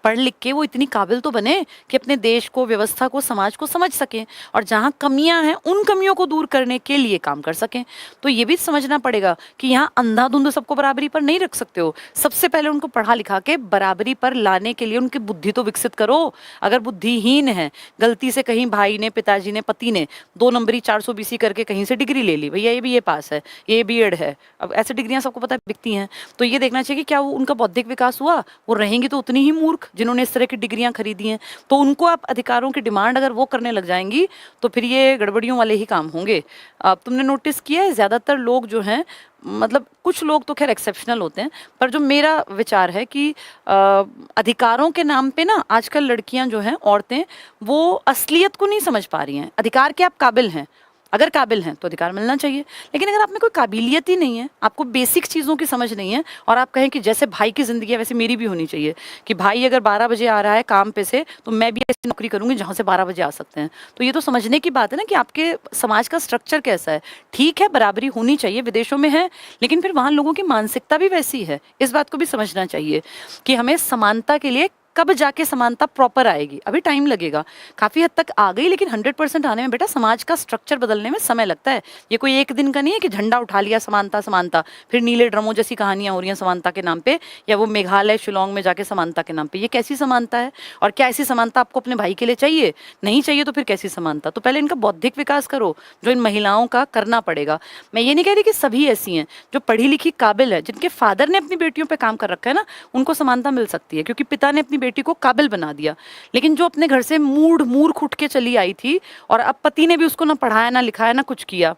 पढ़ लिख के वो इतनी काबिल तो बने कि अपने देश को, व्यवस्था को, समाज को समझ सकें, और जहाँ कमियां हैं उन कमियों को दूर करने के लिए काम कर सकें। तो ये भी समझना पड़ेगा कि यहाँ अंधाधुंध सबको बराबरी पर नहीं रख सकते हो। सबसे पहले उनको पढ़ा लिखा के बराबरी पर लाने के लिए उनकी बुद्धि तो विकसित करो। अगर बुद्धिहीन है, गलती से कहीं भाई ने, पिताजी ने, पति ने 2 नंबरी 400 BC करके कहीं से डिग्री ले ली, भैया ये भी ये पास है, ये B.Ed है, अब ऐसी डिग्रियां सबको पता है बिकती हैं, तो ये देखना चाहिए कि क्या वो उनका बौद्धिक विकास हुआ। वो रहेंगी तो उतनी ही मूर्ख जिन्होंने इस तरह की डिग्रियां खरीदी हैं। तो उनको आप अधिकारों की डिमांड अगर वो करने लग जाएंगी तो फिर ये गड़बड़ियों वाले ही काम होंगे। अब तुमने नोटिस किया है ज्यादातर लोग जो हैं, मतलब कुछ लोग तो खैर एक्सेप्शनल होते हैं, पर जो मेरा विचार है कि अधिकारों के नाम पे ना आजकल लड़कियां जो हैं, औरतें, वो असलियत को नहीं समझ पा रही हैं। अधिकार के आप काबिल हैं, अगर काबिल हैं तो अधिकार मिलना चाहिए। लेकिन अगर आप में कोई काबिलियत ही नहीं है, आपको बेसिक चीज़ों की समझ नहीं है, और आप कहें कि जैसे भाई की ज़िंदगी है वैसे मेरी भी होनी चाहिए, कि भाई अगर 12 बजे आ रहा है काम पे से तो मैं भी ऐसी नौकरी करूंगी जहाँ से 12 बजे आ सकते हैं, तो ये तो समझने की बात है ना कि आपके समाज का स्ट्रक्चर कैसा है। ठीक है, बराबरी होनी चाहिए, विदेशों में है, लेकिन फिर वहाँ लोगों की मानसिकता भी वैसी है। इस बात को भी समझना चाहिए कि हमें समानता के लिए कब जाके समानता प्रॉपर आएगी, अभी टाइम लगेगा। काफ़ी हद तक आ गई, लेकिन 100% आने में बेटा समाज का स्ट्रक्चर बदलने में समय लगता है। ये कोई एक दिन का नहीं है कि झंडा उठा लिया समानता समानता, फिर नीले ड्रमों जैसी कहानियां हो रही हैं समानता के नाम पे, या वो मेघालय शिलोंग में जाके समानता के नाम पे। ये कैसी समानता है? और क्या ऐसी समानता आपको अपने भाई के लिए चाहिए? नहीं चाहिए तो फिर कैसी समानता? तो पहले इनका बौद्धिक विकास करो, जो इन महिलाओं का करना पड़ेगा। मैं ये नहीं कह रही कि सभी ऐसी हैं, जो पढ़ी लिखी काबिल है, जिनके फादर ने अपनी बेटियों पर काम कर रखा है ना, उनको समानता मिल सकती है, क्योंकि पिता ने अपनी बेटी को काबिल बना दिया। लेकिन जो अपने घर से मूर्ख उठ के चली आई थी, और अब पति ने भी उसको ना पढ़ाया ना लिखाया ना कुछ किया,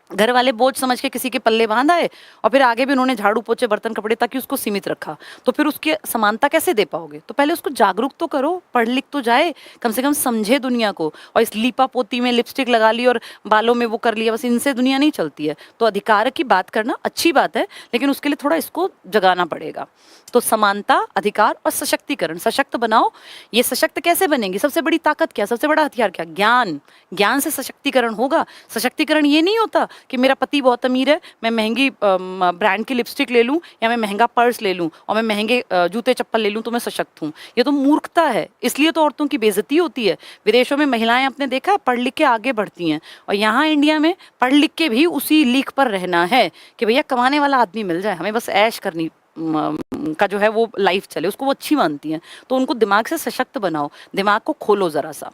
घर वाले बोझ समझ के किसी के पल्ले बांध आए, और फिर आगे भी उन्होंने झाड़ू पोछे बर्तन कपड़े ताकि उसको सीमित रखा, तो फिर उसकी समानता कैसे दे पाओगे? तो पहले उसको जागरूक तो करो, पढ़ लिख तो जाए, कम से कम समझे दुनिया को। और इस लीपा पोती में लिपस्टिक लगा ली और बालों में वो कर लिया, बस इनसे दुनिया नहीं चलती है। तो अधिकार की बात करना अच्छी बात है, लेकिन उसके लिए थोड़ा इसको जगाना पड़ेगा। तो समानता, अधिकार और सशक्तिकरण, सशक्त बनाओ। ये सशक्त कैसे बनेंगे? सबसे बड़ी ताकत क्या, सबसे बड़ा हथियार क्या? ज्ञान। ज्ञान से सशक्तिकरण होगा। सशक्तिकरण ये नहीं होता कि मेरा पति बहुत अमीर है, मैं महंगी ब्रांड की लिपस्टिक ले लूं, या मैं महंगा पर्स ले लूं, और मैं महंगे जूते चप्पल ले लूं तो मैं सशक्त हूं। ये तो मूर्खता है। इसलिए तो औरतों की बेइज्जती होती है। विदेशों में महिलाएं आपने देखा है पढ़ लिख के आगे बढ़ती हैं, और यहाँ इंडिया में पढ़ लिख के भी उसी लीक पर रहना है कि भैया कमाने वाला आदमी मिल जाए, हमें बस ऐश करनी का जो है वो लाइफ चले, उसको वो अच्छी मानती हैं। तो उनको दिमाग से सशक्त बनाओ, दिमाग को खोलो जरा सा।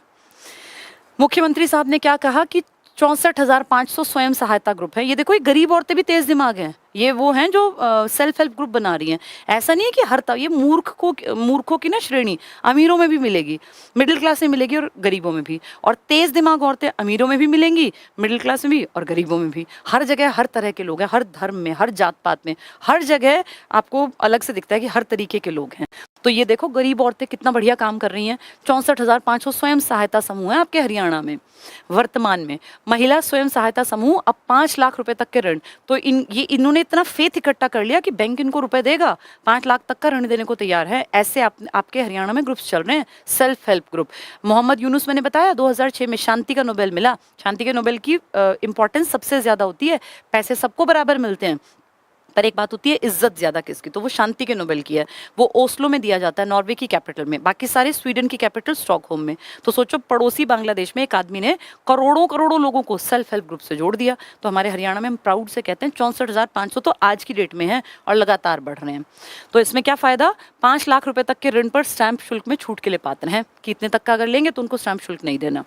मुख्यमंत्री साहब ने क्या कहा कि 64,500 स्वयं सहायता ग्रुप है। ये देखो, ये गरीब औरतें भी तेज दिमाग हैं, ये वो हैं जो सेल्फ हेल्प ग्रुप बना रही हैं। ऐसा नहीं है कि हर ये मूर्खों की ना श्रेणी अमीरों में भी मिलेगी, मिडिल क्लास में मिलेगी और गरीबों में भी। और तेज दिमाग औरतें अमीरों में भी मिलेंगी, मिडिल क्लास में भी और गरीबों में भी। हर जगह हर तरह के लोग हैं, हर धर्म में, हर जात पात में, हर जगह आपको अलग से दिखता है कि हर तरीके के लोग हैं। तो ये देखो गरीब औरतें कितना बढ़िया काम कर रही हैं। 64,500 स्वयं सहायता समूह है आपके हरियाणा में वर्तमान में। महिला स्वयं सहायता समूह अब 5 लाख रुपए तक के ऋण। तो इन्होंने इतना फेथ इकट्ठा कर लिया कि बैंक इनको रुपए देगा, 5 लाख तक का ऋण देने को तैयार है। ऐसे आपके हरियाणा में ग्रुप्स चल रहे हैं, self help group. Muhammad Yunus मैंने बताया 2006 में शांति का नोबेल मिला। शांति के नोबेल की इंपॉर्टेंस सबसे ज्यादा होती है, पैसे सबको बराबर मिलते हैं, पर एक बात होती है इज्जत ज्यादा किसकी, तो वो शांति के नोबेल की है। वो ओस्लो में दिया जाता है, नॉर्वे की कैपिटल में, बाकी सारे स्वीडन की कैपिटल स्टॉकहोम में। तो सोचो पड़ोसी बांग्लादेश में एक आदमी ने करोड़ों करोड़ों लोगों को सेल्फ हेल्प ग्रुप से जोड़ दिया। तो हमारे हरियाणा में हम प्राउड से कहते हैं 64,500 तो आज की डेट में है और लगातार बढ़ रहे हैं। तो इसमें क्या फायदा? 5 लाख रुपए तक के ऋण पर स्टैंप शुल्क में छूट के लिए पात्र हैं कि इतने तक का अगर लेंगे तो उनको स्टैंप शुल्क नहीं देना।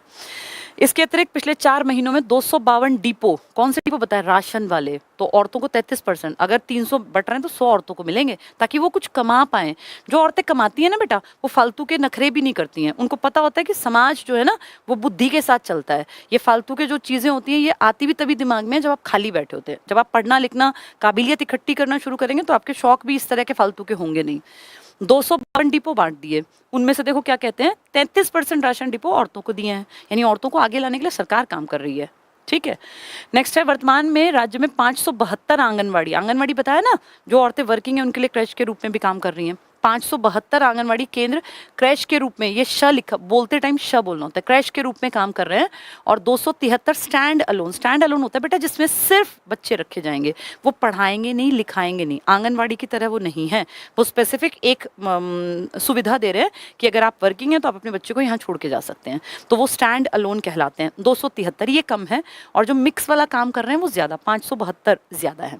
इसके अतिरिक्त पिछले 4 महीनों में 252 डिपो, कौन से डिपो बताए? राशन वाले। तो औरतों को 33%, अगर 300 बट रहे हैं तो 100 औरतों को मिलेंगे, ताकि वो कुछ कमा पाएं। जो औरतें कमाती हैं ना बेटा, वो फालतू के नखरे भी नहीं करती हैं। उनको पता होता है कि समाज जो है ना वो बुद्धि के साथ चलता है। ये फालतू के जो चीजें होती हैं ये आती भी तभी दिमाग में जब आप खाली बैठे होते हैं। जब आप पढ़ना लिखना काबिलियत इकट्ठी करना शुरू करेंगे तो आपके शौक भी इस तरह के फालतू के होंगे नहीं। 252 डिपो बांट दिए, उनमें से देखो क्या कहते हैं, 33% राशन डिपो औरतों को दिए हैं। यानी औरतों को आगे लाने के लिए सरकार काम कर रही है। ठीक है, नेक्स्ट है, वर्तमान में राज्य में 572 आंगनवाड़ी बताया ना, जो औरतें वर्किंग है उनके लिए क्रैश के रूप में भी काम कर रही हैं। 572 आंगनवाड़ी केंद्र क्रैश के रूप में, ये श लिखा बोलते टाइम श बोलना होता है, क्रैश के रूप में काम कर रहे हैं। और 273 स्टैंड अलोन होता है बेटा, जिसमें सिर्फ बच्चे रखे जाएंगे, वो पढ़ाएंगे नहीं लिखाएंगे नहीं, आंगनवाड़ी की तरह वो नहीं है। वो स्पेसिफिक एक सुविधा दे रहे हैं कि अगर आप वर्किंग हैं तो आप अपने बच्चे को यहाँ छोड़ के जा सकते हैं। तो वो स्टैंड अलोन कहलाते हैं। 273 ये कम है, और जो मिक्स वाला काम कर रहे हैं वो ज्यादा, 572 ज्यादा है।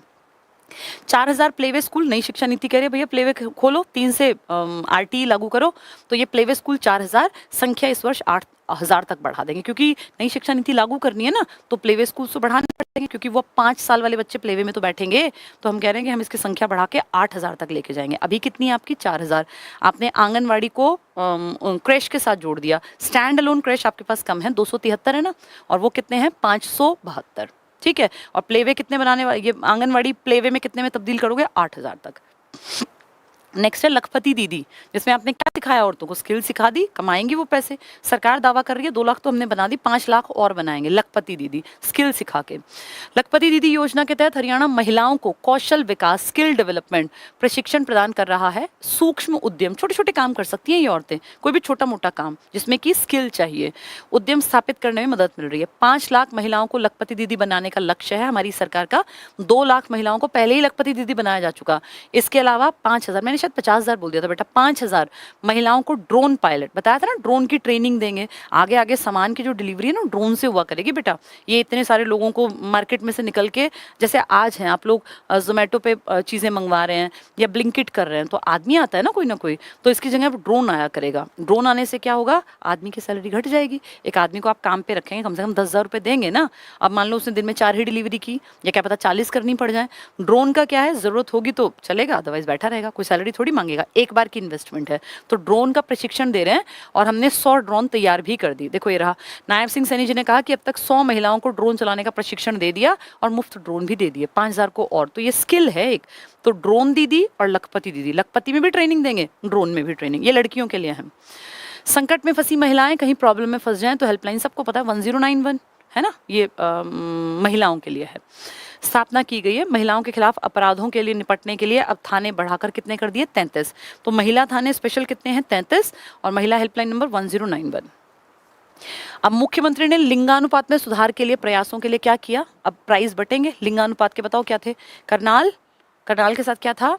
4,000 प्लेवे स्कूल, नई शिक्षा नीति कह रही है भैया प्लेवे खोलो, 3 से आरटी लागू करो। तो ये प्लेवे स्कूल 4,000, संख्या इस वर्ष 8,000 तक बढ़ा देंगे, क्योंकि नई शिक्षा नीति लागू करनी है ना, तो प्लेवे स्कूल तो बढ़ाने पड़ेंगे, क्योंकि वो 5 साल वाले बच्चे प्लेवे में तो बैठेंगे। तो हम कह रहे हैं कि हम इसकी संख्या बढ़ा के 8,000 तक लेके जाएंगे। अभी कितनी है आपकी? 4,000। आपने आंगनवाड़ी को क्रैश के साथ जोड़ दिया। स्टैंड अलोन क्रैश आपके पास कम है, 273 है ना, और वो कितने हैं? 572। ठीक है, और प्लेवे कितने बनाने वाले, ये आंगनवाड़ी प्लेवे में कितने में तब्दील करोगे? 8,000 तक। नेक्स्ट है लखपति दीदी, जिसमें आपने क्या सिखाया, औरतों को स्किल सिखा दी, कमाएंगी वो पैसे। सरकार दावा कर रही है 2 लाख तो हमने बना दी, 5 लाख और बनाएंगे लखपति दीदी स्किल सिखा के। लखपति दीदी योजना के तहत हरियाणा महिलाओं को कौशल विकास स्किल डेवलपमेंट प्रशिक्षण प्रदान कर रहा है। सूक्ष्म उद्यम, छोटे छोटे काम कर सकती हैं ये औरतें, कोई भी छोटा मोटा काम जिसमें कि स्किल चाहिए, उद्यम स्थापित करने में मदद मिल रही है। 5 लाख महिलाओं को लखपति दीदी बनाने का लक्ष्य है हमारी सरकार का। 2 लाख महिलाओं को पहले ही लखपति दीदी बनाया जा चुका। इसके अलावा 5,000, मैंने शायद 50,000 बोल दिया था बेटा, 5,000 महिलाओं को ड्रोन पायलट बताया था ना, ड्रोन की ट्रेनिंग देंगे। आगे आगे सामान की जो डिलीवरी है ना ड्रोन से हुआ करेगी बेटा। ये इतने सारे लोगों को मार्केट में से निकल के, जैसे आज हैं आप लोग जोमेटो पे चीज़ें मंगवा रहे हैं या ब्लिंकिट कर रहे हैं, तो आदमी आता है ना कोई, तो इसकी जगह ड्रोन आया करेगा। ड्रोन आने से क्या होगा, आदमी की सैलरी घट जाएगी। एक आदमी को आप काम पे रखेंगे, कम से कम 10,000 रुपये देंगे ना। अब मान लो उसने दिन में 4 ही डिलीवरी की, या क्या पता 40 करनी पड़ जाए। ड्रोन का क्या है, जरूरत होगी तो चलेगा, अदरवाइज बैठा रहेगा, कोई सैलरी थोड़ी मांगेगा। एक बार की इन्वेस्टमेंट है। तो ड्रोन का प्रशिक्षण दे रहे हैं और हमने 100 ड्रोन तैयार भी कर दी। देखो ये रहा। नायब सिंह सैनी जी ने कहा कि अब तक 100 महिलाओं को ड्रोन चलाने का प्रशिक्षण दे दिया और मुफ्त ड्रोन भी दे दिए 5,000 को और। तो ये स्किल है एक। तो ड्रोन दीदी और लखपति दीदी, लखपति में भी ट्रेनिंग देंगे, ड्रोन में भी ट्रेनिंग, ये लड़कियों के लिए है। संकट में फंसी महिलाएं कहीं प्रॉब्लम में फंस जाएं तो हेल्पलाइन सबको पता है 1091 है ना, ये महिलाओं के लिए है। स्थापना की गई है। महिलाओं के खिलाफ अपराधों के लिए निपटने के लिए अब थाने बढ़ाकर कितने कर दिए, 33। तो महिला थाने स्पेशल कितने हैं, 33, और महिला हेल्पलाइन नंबर 1091। अब मुख्यमंत्री ने लिंगानुपात में सुधार के लिए प्रयासों के लिए क्या किया, अब प्राइस बटेंगे लिंगानुपात के। बताओ क्या थे, करनाल के साथ क्या था,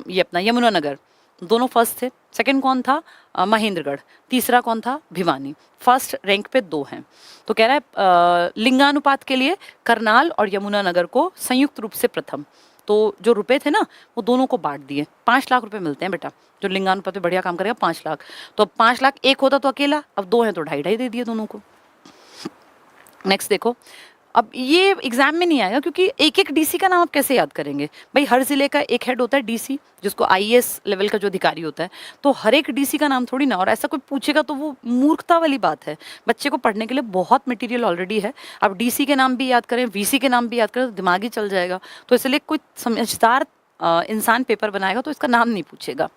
ये अपना यमुनानगर, दोनों फर्स्ट थे। सेकंड कौन था, महेंद्रगढ़। तीसरा कौन था, भिवानी। फर्स्ट रैंक पे 2 हैं। तो कह रहा है लिंगानुपात के लिए करनाल और यमुनानगर को संयुक्त रूप से प्रथम। तो जो रुपए थे ना वो दोनों को बांट दिए। 5 लाख रुपए मिलते हैं बेटा, जो लिंगानुपात पे बढ़िया काम करेगा 5 लाख। तो 5 लाख एक होता तो अकेला, अब 2 हैं तो 2.5 दे दिए दोनों को। नेक्स्ट देखो, अब ये एग्जाम में नहीं आएगा क्योंकि एक एक डीसी का नाम आप कैसे याद करेंगे भाई। हर जिले का एक हेड होता है डीसी, जिसको आईएएस लेवल का जो अधिकारी होता है। तो हर एक डीसी का नाम थोड़ी ना, और ऐसा कोई पूछेगा तो वो मूर्खता वाली बात है। बच्चे को पढ़ने के लिए बहुत मटेरियल ऑलरेडी है। अब डीसी के नाम भी याद करें, वीसी के नाम भी याद करें तो दिमाग ही चल जाएगा। तो इसलिए कोई समझदार इंसान पेपर बनाएगा तो इसका नाम नहीं पूछेगा।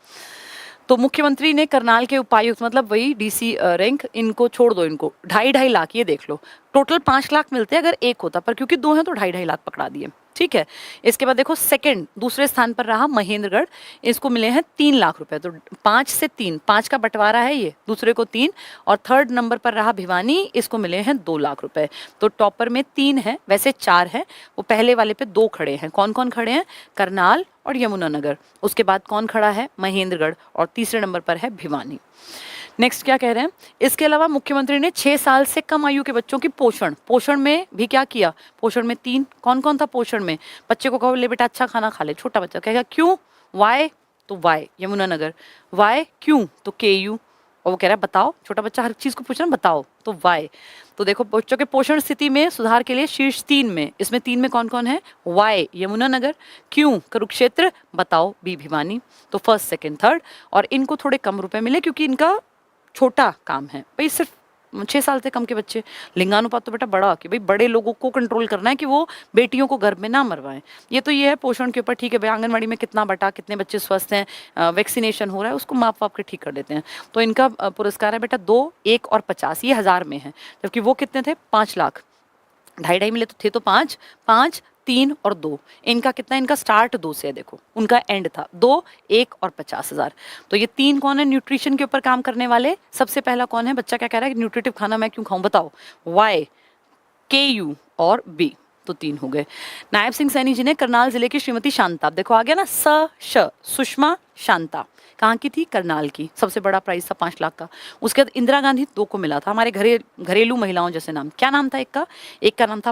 तो मुख्यमंत्री ने करनाल के उपायुक्त, मतलब वही डीसी रैंक, इनको छोड़ दो, इनको 2.5 लाख, ये देख लो टोटल 5 लाख मिलते हैं अगर एक होता, पर क्योंकि 2 हैं तो 2.5 लाख पकड़ा दिए। ठीक है। इसके बाद देखो सेकंड, दूसरे स्थान पर रहा महेंद्रगढ़, इसको मिले हैं 3 लाख रुपए। तो 5 से 3, 5 का बंटवारा है ये, दूसरे को 3। और थर्ड नंबर पर रहा भिवानी, इसको मिले हैं 2 लाख रुपए। तो टॉपर में 3 है, वैसे 4 है, वो पहले वाले पे 2 खड़े हैं। कौन कौन खड़े हैं, करनाल और यमुनानगर। उसके बाद कौन खड़ा है, महेंद्रगढ़, और तीसरे नंबर पर है भिवानी। नेक्स्ट क्या कह रहे हैं, इसके अलावा मुख्यमंत्री ने 6 साल से कम आयु के बच्चों की पोषण में भी क्या किया, पोषण में 3। कौन कौन था पोषण में, बच्चे को कहो ले बेटा अच्छा खाना खा ले, छोटा बच्चा कहेगा क्यों, वाई, तो वाई यमुनानगर, वाई क्यों, तो केयू। और वो कह रहा है बताओ, छोटा बच्चा हर चीज को पूछ रहा है बताओ, तो वाई। तो देखो बच्चों के पोषण स्थिति में सुधार के लिए शीर्ष 3 में, इसमें 3 में कौन कौन है, वाई यमुनानगर, क्यों कुरुक्षेत्र, बताओ बी भिवानी। तो फर्स्ट सेकंड थर्ड, और इनको थोड़े कम रुपए मिले क्योंकि इनका छोटा काम है भाई, सिर्फ 6 साल से कम के बच्चे। लिंगानुपात तो बेटा बड़ा कि भाई बड़े लोगों को कंट्रोल करना है कि वो बेटियों को गर्भ में ना मरवाएं। ये तो ये है पोषण के ऊपर, ठीक है भाई आंगनवाड़ी में कितना बटा, कितने बच्चे स्वस्थ हैं, वैक्सीनेशन हो रहा है, उसको माप वाप के ठीक कर देते हैं। तो इनका पुरस्कार है बेटा 2, 1 और 50, ये 1000 में है। जबकि वो कितने थे, 5 लाख, 2.5 मिले तो थे तो 5, 5, 3 और 2। इनका कितना, इनका स्टार्ट 2 से है, देखो उनका एंड था 2, 1 और 50,000। तो ये 3 कौन है न्यूट्रिशन के ऊपर काम करने वाले। सबसे पहला कौन है, बच्चा क्या कह रहा है, न्यूट्रिटिव खाना मैं क्यों खाऊं, बताओ, वाई, के यू और बी। तो 3 हो गए। नायब सिंह सैनी जी ने करनाल जिले की श्रीमती शांता, देखो आ गया ना, सुषमा शांता, कहाँ की थी, करनाल की। सबसे बड़ा प्राइस था 5 लाख का। उसके बाद इंदिरा गांधी 2 को मिला था, हमारे घरेलू महिलाओं जैसे नाम। क्या नाम था एक का नाम था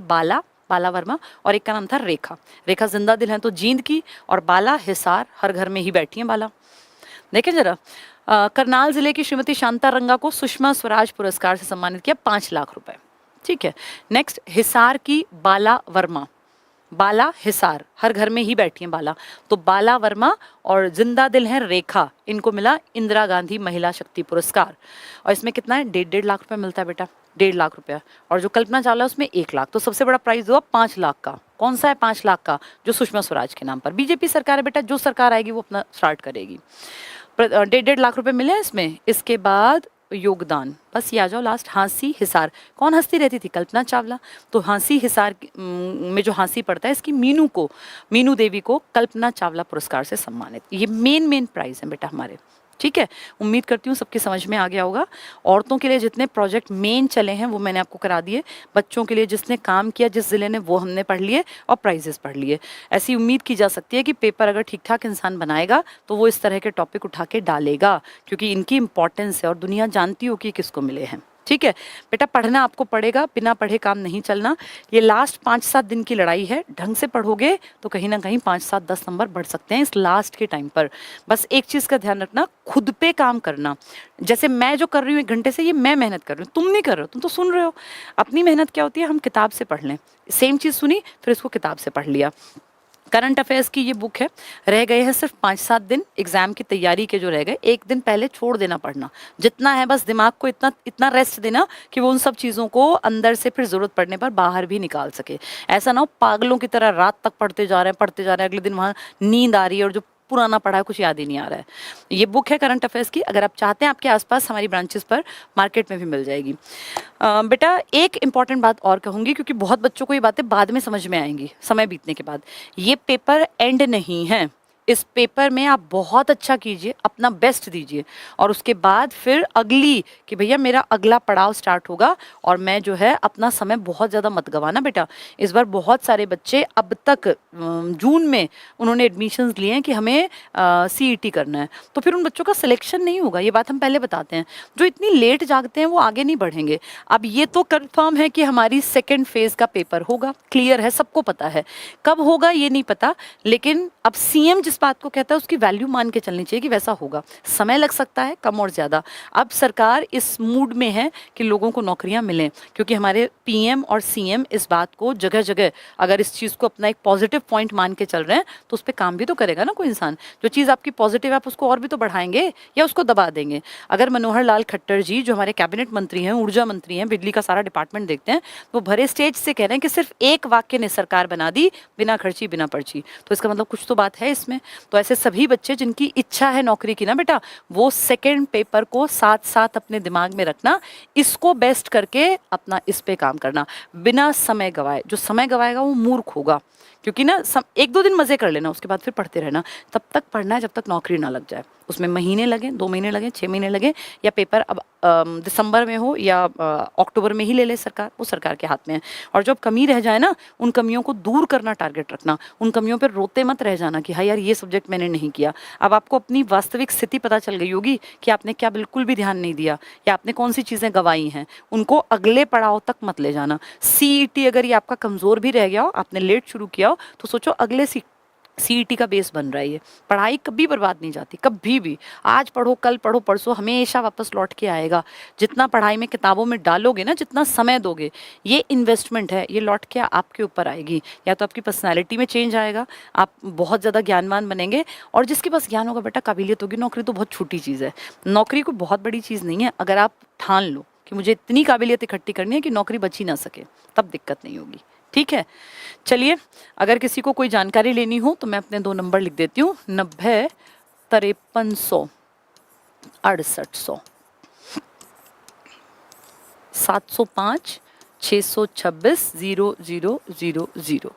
बाला वर्मा, और एक का नाम था रेखा जिंदा दिल है तो जींद की, और बाला हिसार, हर घर में ही बैठी है बाला। देखें जरा, करनाल जिले की श्रीमती शांता रंगा को सुषमा स्वराज पुरस्कार से सम्मानित किया, 5 लाख रुपए। ठीक है। नेक्स्ट, हिसार की बाला वर्मा, बाला हिसार, हर घर में ही बैठी हैं बाला, तो बाला वर्मा, और जिंदा दिल है रेखा, इनको मिला इंदिरा गांधी महिला शक्ति पुरस्कार। और इसमें कितना है, 1.5 लाख रुपए मिलता है बेटा, 1.5 लाख रुपया। और जो कल्पना चावला है उसमें 1 लाख। तो सबसे बड़ा प्राइज हुआ 5 लाख का। कौन सा है 5 लाख का? जो सुषमा स्वराज के नाम पर। बीजेपी सरकार है बेटा, जो सरकार आएगी वो अपना स्टार्ट करेगी। 1.5 लाख रुपए मिले इसमें। इसके बाद योगदान, बस ये आ जाओ लास्ट। हाँसी हिसार, कौन हंसती रहती थी? कल्पना चावला। तो हाँसी हिसार में जो हाँसी पड़ता है, इसकी मीनू देवी को कल्पना चावला पुरस्कार से सम्मानित। ये मेन प्राइज है बेटा हमारे, ठीक है। उम्मीद करती हूँ सबके समझ में आ गया होगा। औरतों के लिए जितने प्रोजेक्ट मेन चले हैं वो मैंने आपको करा दिए, बच्चों के लिए जिसने काम किया जिस जिले ने, वो हमने पढ़ लिए और प्राइजेस पढ़ लिए। ऐसी उम्मीद की जा सकती है कि पेपर अगर ठीक ठाक इंसान बनाएगा तो वो इस तरह के टॉपिक उठा के डालेगा, क्योंकि इनकी इंपॉर्टेंस है और दुनिया जानती हो कि किसको मिले हैं, ठीक है। बेटा पढ़ना आपको पड़ेगा, बिना पढ़े काम नहीं चलना। ये लास्ट 5-7 दिन की लड़ाई है, ढंग से पढ़ोगे तो कहीं ना कहीं 5-7-10 नंबर बढ़ सकते हैं इस लास्ट के टाइम पर। बस एक चीज़ का ध्यान रखना, खुद पे काम करना। जैसे मैं जो कर रही हूँ 1 घंटे से, ये मैं मेहनत कर रही हूँ, तुम नहीं कर रहे हो, तुम तो सुन रहे हो। अपनी मेहनत क्या होती है? हम किताब से पढ़ लें, सेम चीज़ सुनी फिर इसको किताब से पढ़ लिया। करंट अफेयर्स की ये बुक है, रह गए हैं सिर्फ 5-7 दिन एग्जाम की तैयारी के जो रह गए। एक दिन पहले छोड़ देना पढ़ना, जितना है बस दिमाग को इतना रेस्ट देना कि वो उन सब चीज़ों को अंदर से फिर ज़रूरत पड़ने पर बाहर भी निकाल सके। ऐसा ना हो पागलों की तरह रात तक पढ़ते जा रहे हैं, अगले दिन वहाँ नींद आ रही है और जो पुराना पढ़ा है कुछ याद ही नहीं आ रहा है। ये बुक है करंट अफेयर्स की, अगर आप चाहते हैं आपके आसपास हमारी ब्रांचेस पर मार्केट में भी मिल जाएगी। बेटा एक इंपॉर्टेंट बात और कहूँगी, क्योंकि बहुत बच्चों को ये बातें बाद में समझ में आएंगी समय बीतने के बाद। ये पेपर एंड नहीं है, इस पेपर में आप बहुत अच्छा कीजिए, अपना बेस्ट दीजिए, और उसके बाद फिर अगली कि भैया मेरा अगला पड़ाव स्टार्ट होगा, और मैं जो है अपना समय बहुत ज़्यादा मत गवाना बेटा। इस बार बहुत सारे बच्चे अब तक जून में उन्होंने एडमिशन्स लिए हैं कि हमें CET करना है, तो फिर उन बच्चों का सिलेक्शन नहीं होगा। ये बात हम पहले बताते हैं, जो इतनी लेट जागते हैं वो आगे नहीं बढ़ेंगे। अब ये तो कंफर्म है कि हमारी सेकेंड फेज का पेपर होगा, क्लियर है, सबको पता है। कब होगा ये नहीं पता, लेकिन अब CM जिस बात को कहता है उसकी वैल्यू मान के चलनी चाहिए कि वैसा होगा। समय लग सकता है कम और ज़्यादा। अब सरकार इस मूड में है कि लोगों को नौकरियां मिलें, क्योंकि हमारे PM और CM इस बात को जगह जगह, अगर इस चीज़ को अपना एक पॉजिटिव पॉइंट मान के चल रहे हैं तो उस पर काम भी तो करेगा ना कोई इंसान। जो चीज़ आपकी पॉजिटिव है आप उसको और भी तो बढ़ाएंगे या उसको दबा देंगे। अगर मनोहर लाल खट्टर जी जो हमारे कैबिनेट मंत्री हैं, ऊर्जा मंत्री हैं, बिजली का सारा डिपार्टमेंट देखते हैं, वो भरे स्टेज से कह रहे हैं कि सिर्फ एक वाक्य ने सरकार बना दी, बिना खर्ची बिना पर्ची, तो इसका मतलब कुछ तो बात है इसमें। तो ऐसे सभी बच्चे जिनकी इच्छा है नौकरी की ना बेटा, वो सेकेंड पेपर को साथ साथ अपने दिमाग में रखना, इसको बेस्ट करके अपना इस पे काम करना बिना समय गवाए। जो समय गवाएगा वो मूर्ख होगा, क्योंकि ना 1-2 दिन मजे कर लेना, उसके बाद फिर पढ़ते रहना। तब तक पढ़ना है जब तक नौकरी ना लग जाए। उसमें महीने लगे, 2 महीने लगे, 6 महीने लगे, या पेपर अब दिसंबर में हो या अक्टूबर में ही ले ले सरकार, वो सरकार के हाथ में है। और जब कमी रह जाए ना, उन कमियों को दूर करना टारगेट रखना, उन कमियों पर रोते मत रह जाना कि हाँ यार ये सब्जेक्ट मैंने नहीं किया। अब आपको अपनी वास्तविक स्थिति पता चल गई होगी कि आपने क्या बिल्कुल भी ध्यान नहीं दिया या आपने कौन सी चीज़ें गंवाई हैं, उनको अगले पड़ाव तक मत ले जाना। CET अगर ये आपका कमज़ोर भी रह गया हो, आपने लेट शुरू किया हो, तो सोचो अगले CET का बेस बन रहा है। ये पढ़ाई कभी बर्बाद नहीं जाती, कभी भी। आज पढ़ो, कल पढ़ो, परसों हमेशा वापस लौट के आएगा। जितना पढ़ाई में किताबों में डालोगे ना, जितना समय दोगे, ये इन्वेस्टमेंट है, ये लौट के आपके ऊपर आएगी। या तो आपकी पर्सनैलिटी में चेंज आएगा, आप बहुत ज़्यादा ज्ञानवान बनेंगे, और जिसके पास ज्ञान होगा बेटा, काबिलियत होगी। नौकरी तो बहुत छोटी चीज़ है, नौकरी कोई बहुत बड़ी चीज़ नहीं है। अगर आप ठान लो कि मुझे इतनी काबिलियत इकट्ठी करनी है कि नौकरी बच ही ना सके, तब दिक्कत नहीं होगी, ठीक है। चलिए, अगर किसी को कोई जानकारी लेनी हो तो मैं अपने 2 नंबर लिख देती हूँ, 90 5300 6800, 705 626 0000।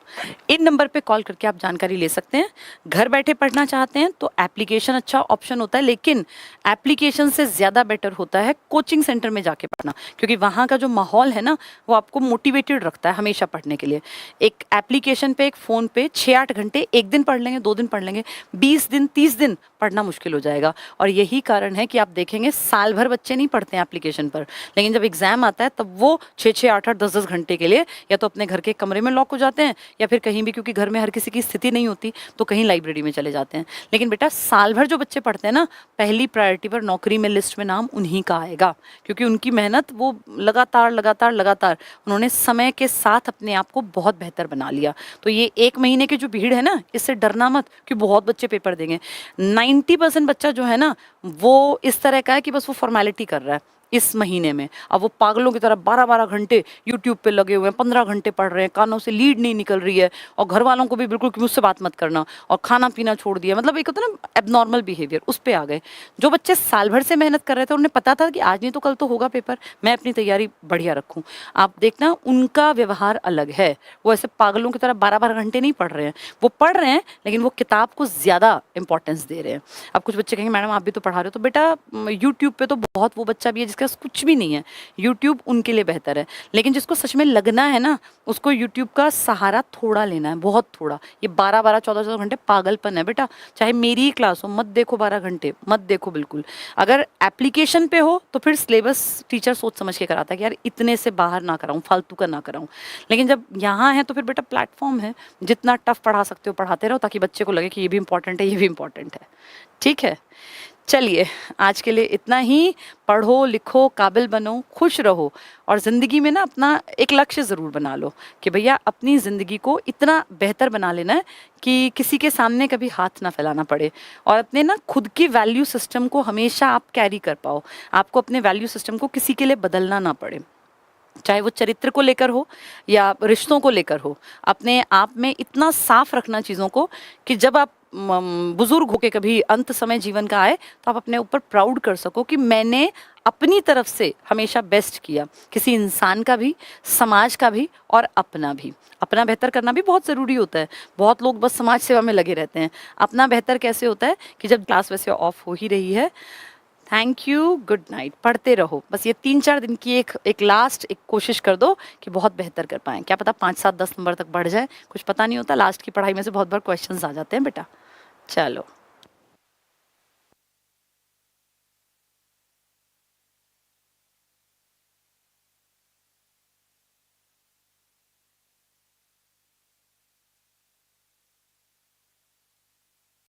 इन नंबर पे कॉल करके आप जानकारी ले सकते हैं। घर बैठे पढ़ना चाहते हैं तो एप्लीकेशन अच्छा ऑप्शन होता है, लेकिन एप्लीकेशन से ज़्यादा बेटर होता है कोचिंग सेंटर में जाके पढ़ना, क्योंकि वहाँ का जो माहौल है ना, वो आपको मोटिवेटेड रखता है हमेशा पढ़ने के लिए। एक एप्लीकेशन पे, एक फ़ोन पे 6-8 घंटे एक दिन पढ़ लेंगे, 2 दिन पढ़ लेंगे, 20 दिन 30 दिन पढ़ना मुश्किल हो जाएगा। और यही कारण है कि आप देखेंगे साल भर बच्चे नहीं पढ़ते हैं एप्लीकेशन पर, लेकिन जब एग्जाम आता है तब वो 6-6 8-8 10-10 घंटे के लिए या तो अपने घर के कमरे में लॉक हो जाते हैं, या फिर कहीं भी, क्योंकि घर में हर किसी की स्थिति नहीं होती, तो कहीं लाइब्रेरी में चले जाते हैं। लेकिन बेटा साल भर जो बच्चे पढ़ते हैं ना, पहली प्रायोरिटी पर नौकरी में लिस्ट में नाम उन्हीं का आएगा, क्योंकि उनकी मेहनत वो लगातार लगातार लगातार उन्होंने समय के साथ अपने आप को बहुत बेहतर बना लिया। तो ये 1 महीने की जो भीड़ है ना, इससे डरना मत कि बहुत बच्चे पेपर देंगे। 90% बच्चा जो है ना, वो इस तरह का है कि बस वो फॉर्मेलिटी कर रहा है। इस महीने में। अब वो पागलों की तरह 12-12 घंटे यूट्यूब पे लगे हुए हैं, 15 घंटे पढ़ रहे हैं, कानों से लीड नहीं निकल रही है, और घर वालों को भी बिल्कुल कि मुझसे बात मत करना, और खाना पीना छोड़ दिया। मतलब एक होता है ना एबनॉर्मल बिहेवियर, उस पे आ गए। जो बच्चे साल भर से मेहनत कर रहे थे, उन्हें पता था कि आज नहीं तो कल तो होगा पेपर, मैं अपनी तैयारी बढ़िया रखूं। आप देखना उनका व्यवहार अलग है। वो ऐसे पागलों की तरह 12-12 घंटे नहीं पढ़ रहे हैं, वो पढ़ रहे हैं लेकिन वो किताब को ज़्यादा इंपॉर्टेंस दे रहे हैं। अब कुछ बच्चे कहेंगे मैडम आप भी तो पढ़ा रहे हो, तो बेटा यूट्यूब पे तो बहुत वो बच्चा भी है जिसके पास कुछ भी नहीं है, यूट्यूब उनके लिए बेहतर है। लेकिन जिसको सच में लगना है ना, उसको यूट्यूब का सहारा थोड़ा लेना है, बहुत थोड़ा। ये 12-12 14-14 घंटे पागलपन है बेटा। चाहे मेरी ही क्लास हो, मत देखो 12 घंटे, मत देखो बिल्कुल। अगर एप्लीकेशन पे हो तो फिर सिलेबस टीचर सोच समझ के कराता है कि यार इतने से बाहर ना कराऊं, फालतू का ना कराऊं। लेकिन जब यहाँ है तो फिर बेटा प्लेटफॉर्म है, जितना टफ पढ़ा सकते हो पढ़ाते रहो, ताकि बच्चे को लगे कि ये भी इंपॉर्टेंट है, ये भी इंपॉर्टेंट है। ठीक है, चलिए आज के लिए इतना ही। पढ़ो लिखो, काबिल बनो, खुश रहो, और ज़िंदगी में ना अपना एक लक्ष्य ज़रूर बना लो कि भैया अपनी ज़िंदगी को इतना बेहतर बना लेना है कि किसी के सामने कभी हाथ ना फैलाना पड़े, और अपने ना खुद की वैल्यू सिस्टम को हमेशा आप कैरी कर पाओ। आपको अपने वैल्यू सिस्टम को किसी के लिए बदलना ना पड़े, चाहे वो चरित्र को लेकर हो या रिश्तों को लेकर हो। अपने आप में इतना साफ रखना चीज़ों को कि जब आप बुजुर्ग होके कभी अंत समय जीवन का आए तो आप अपने ऊपर प्राउड कर सको कि मैंने अपनी तरफ से हमेशा बेस्ट किया, किसी इंसान का भी, समाज का भी, और अपना भी। अपना बेहतर करना भी बहुत ज़रूरी होता है। बहुत लोग बस समाज सेवा में लगे रहते हैं। अपना बेहतर कैसे होता है कि जब क्लास वैसे ऑफ हो ही रही है, थैंक यू, गुड नाइट, पढ़ते रहो। बस ये 3-4 दिन की एक लास्ट एक कोशिश कर दो कि बहुत बेहतर कर पाएं। क्या पता 5-7-10 नंबर तक बढ़ जाए, कुछ पता नहीं होता। लास्ट की पढ़ाई में से बहुत बार क्वेश्चंस आ जाते हैं बेटा। चलो।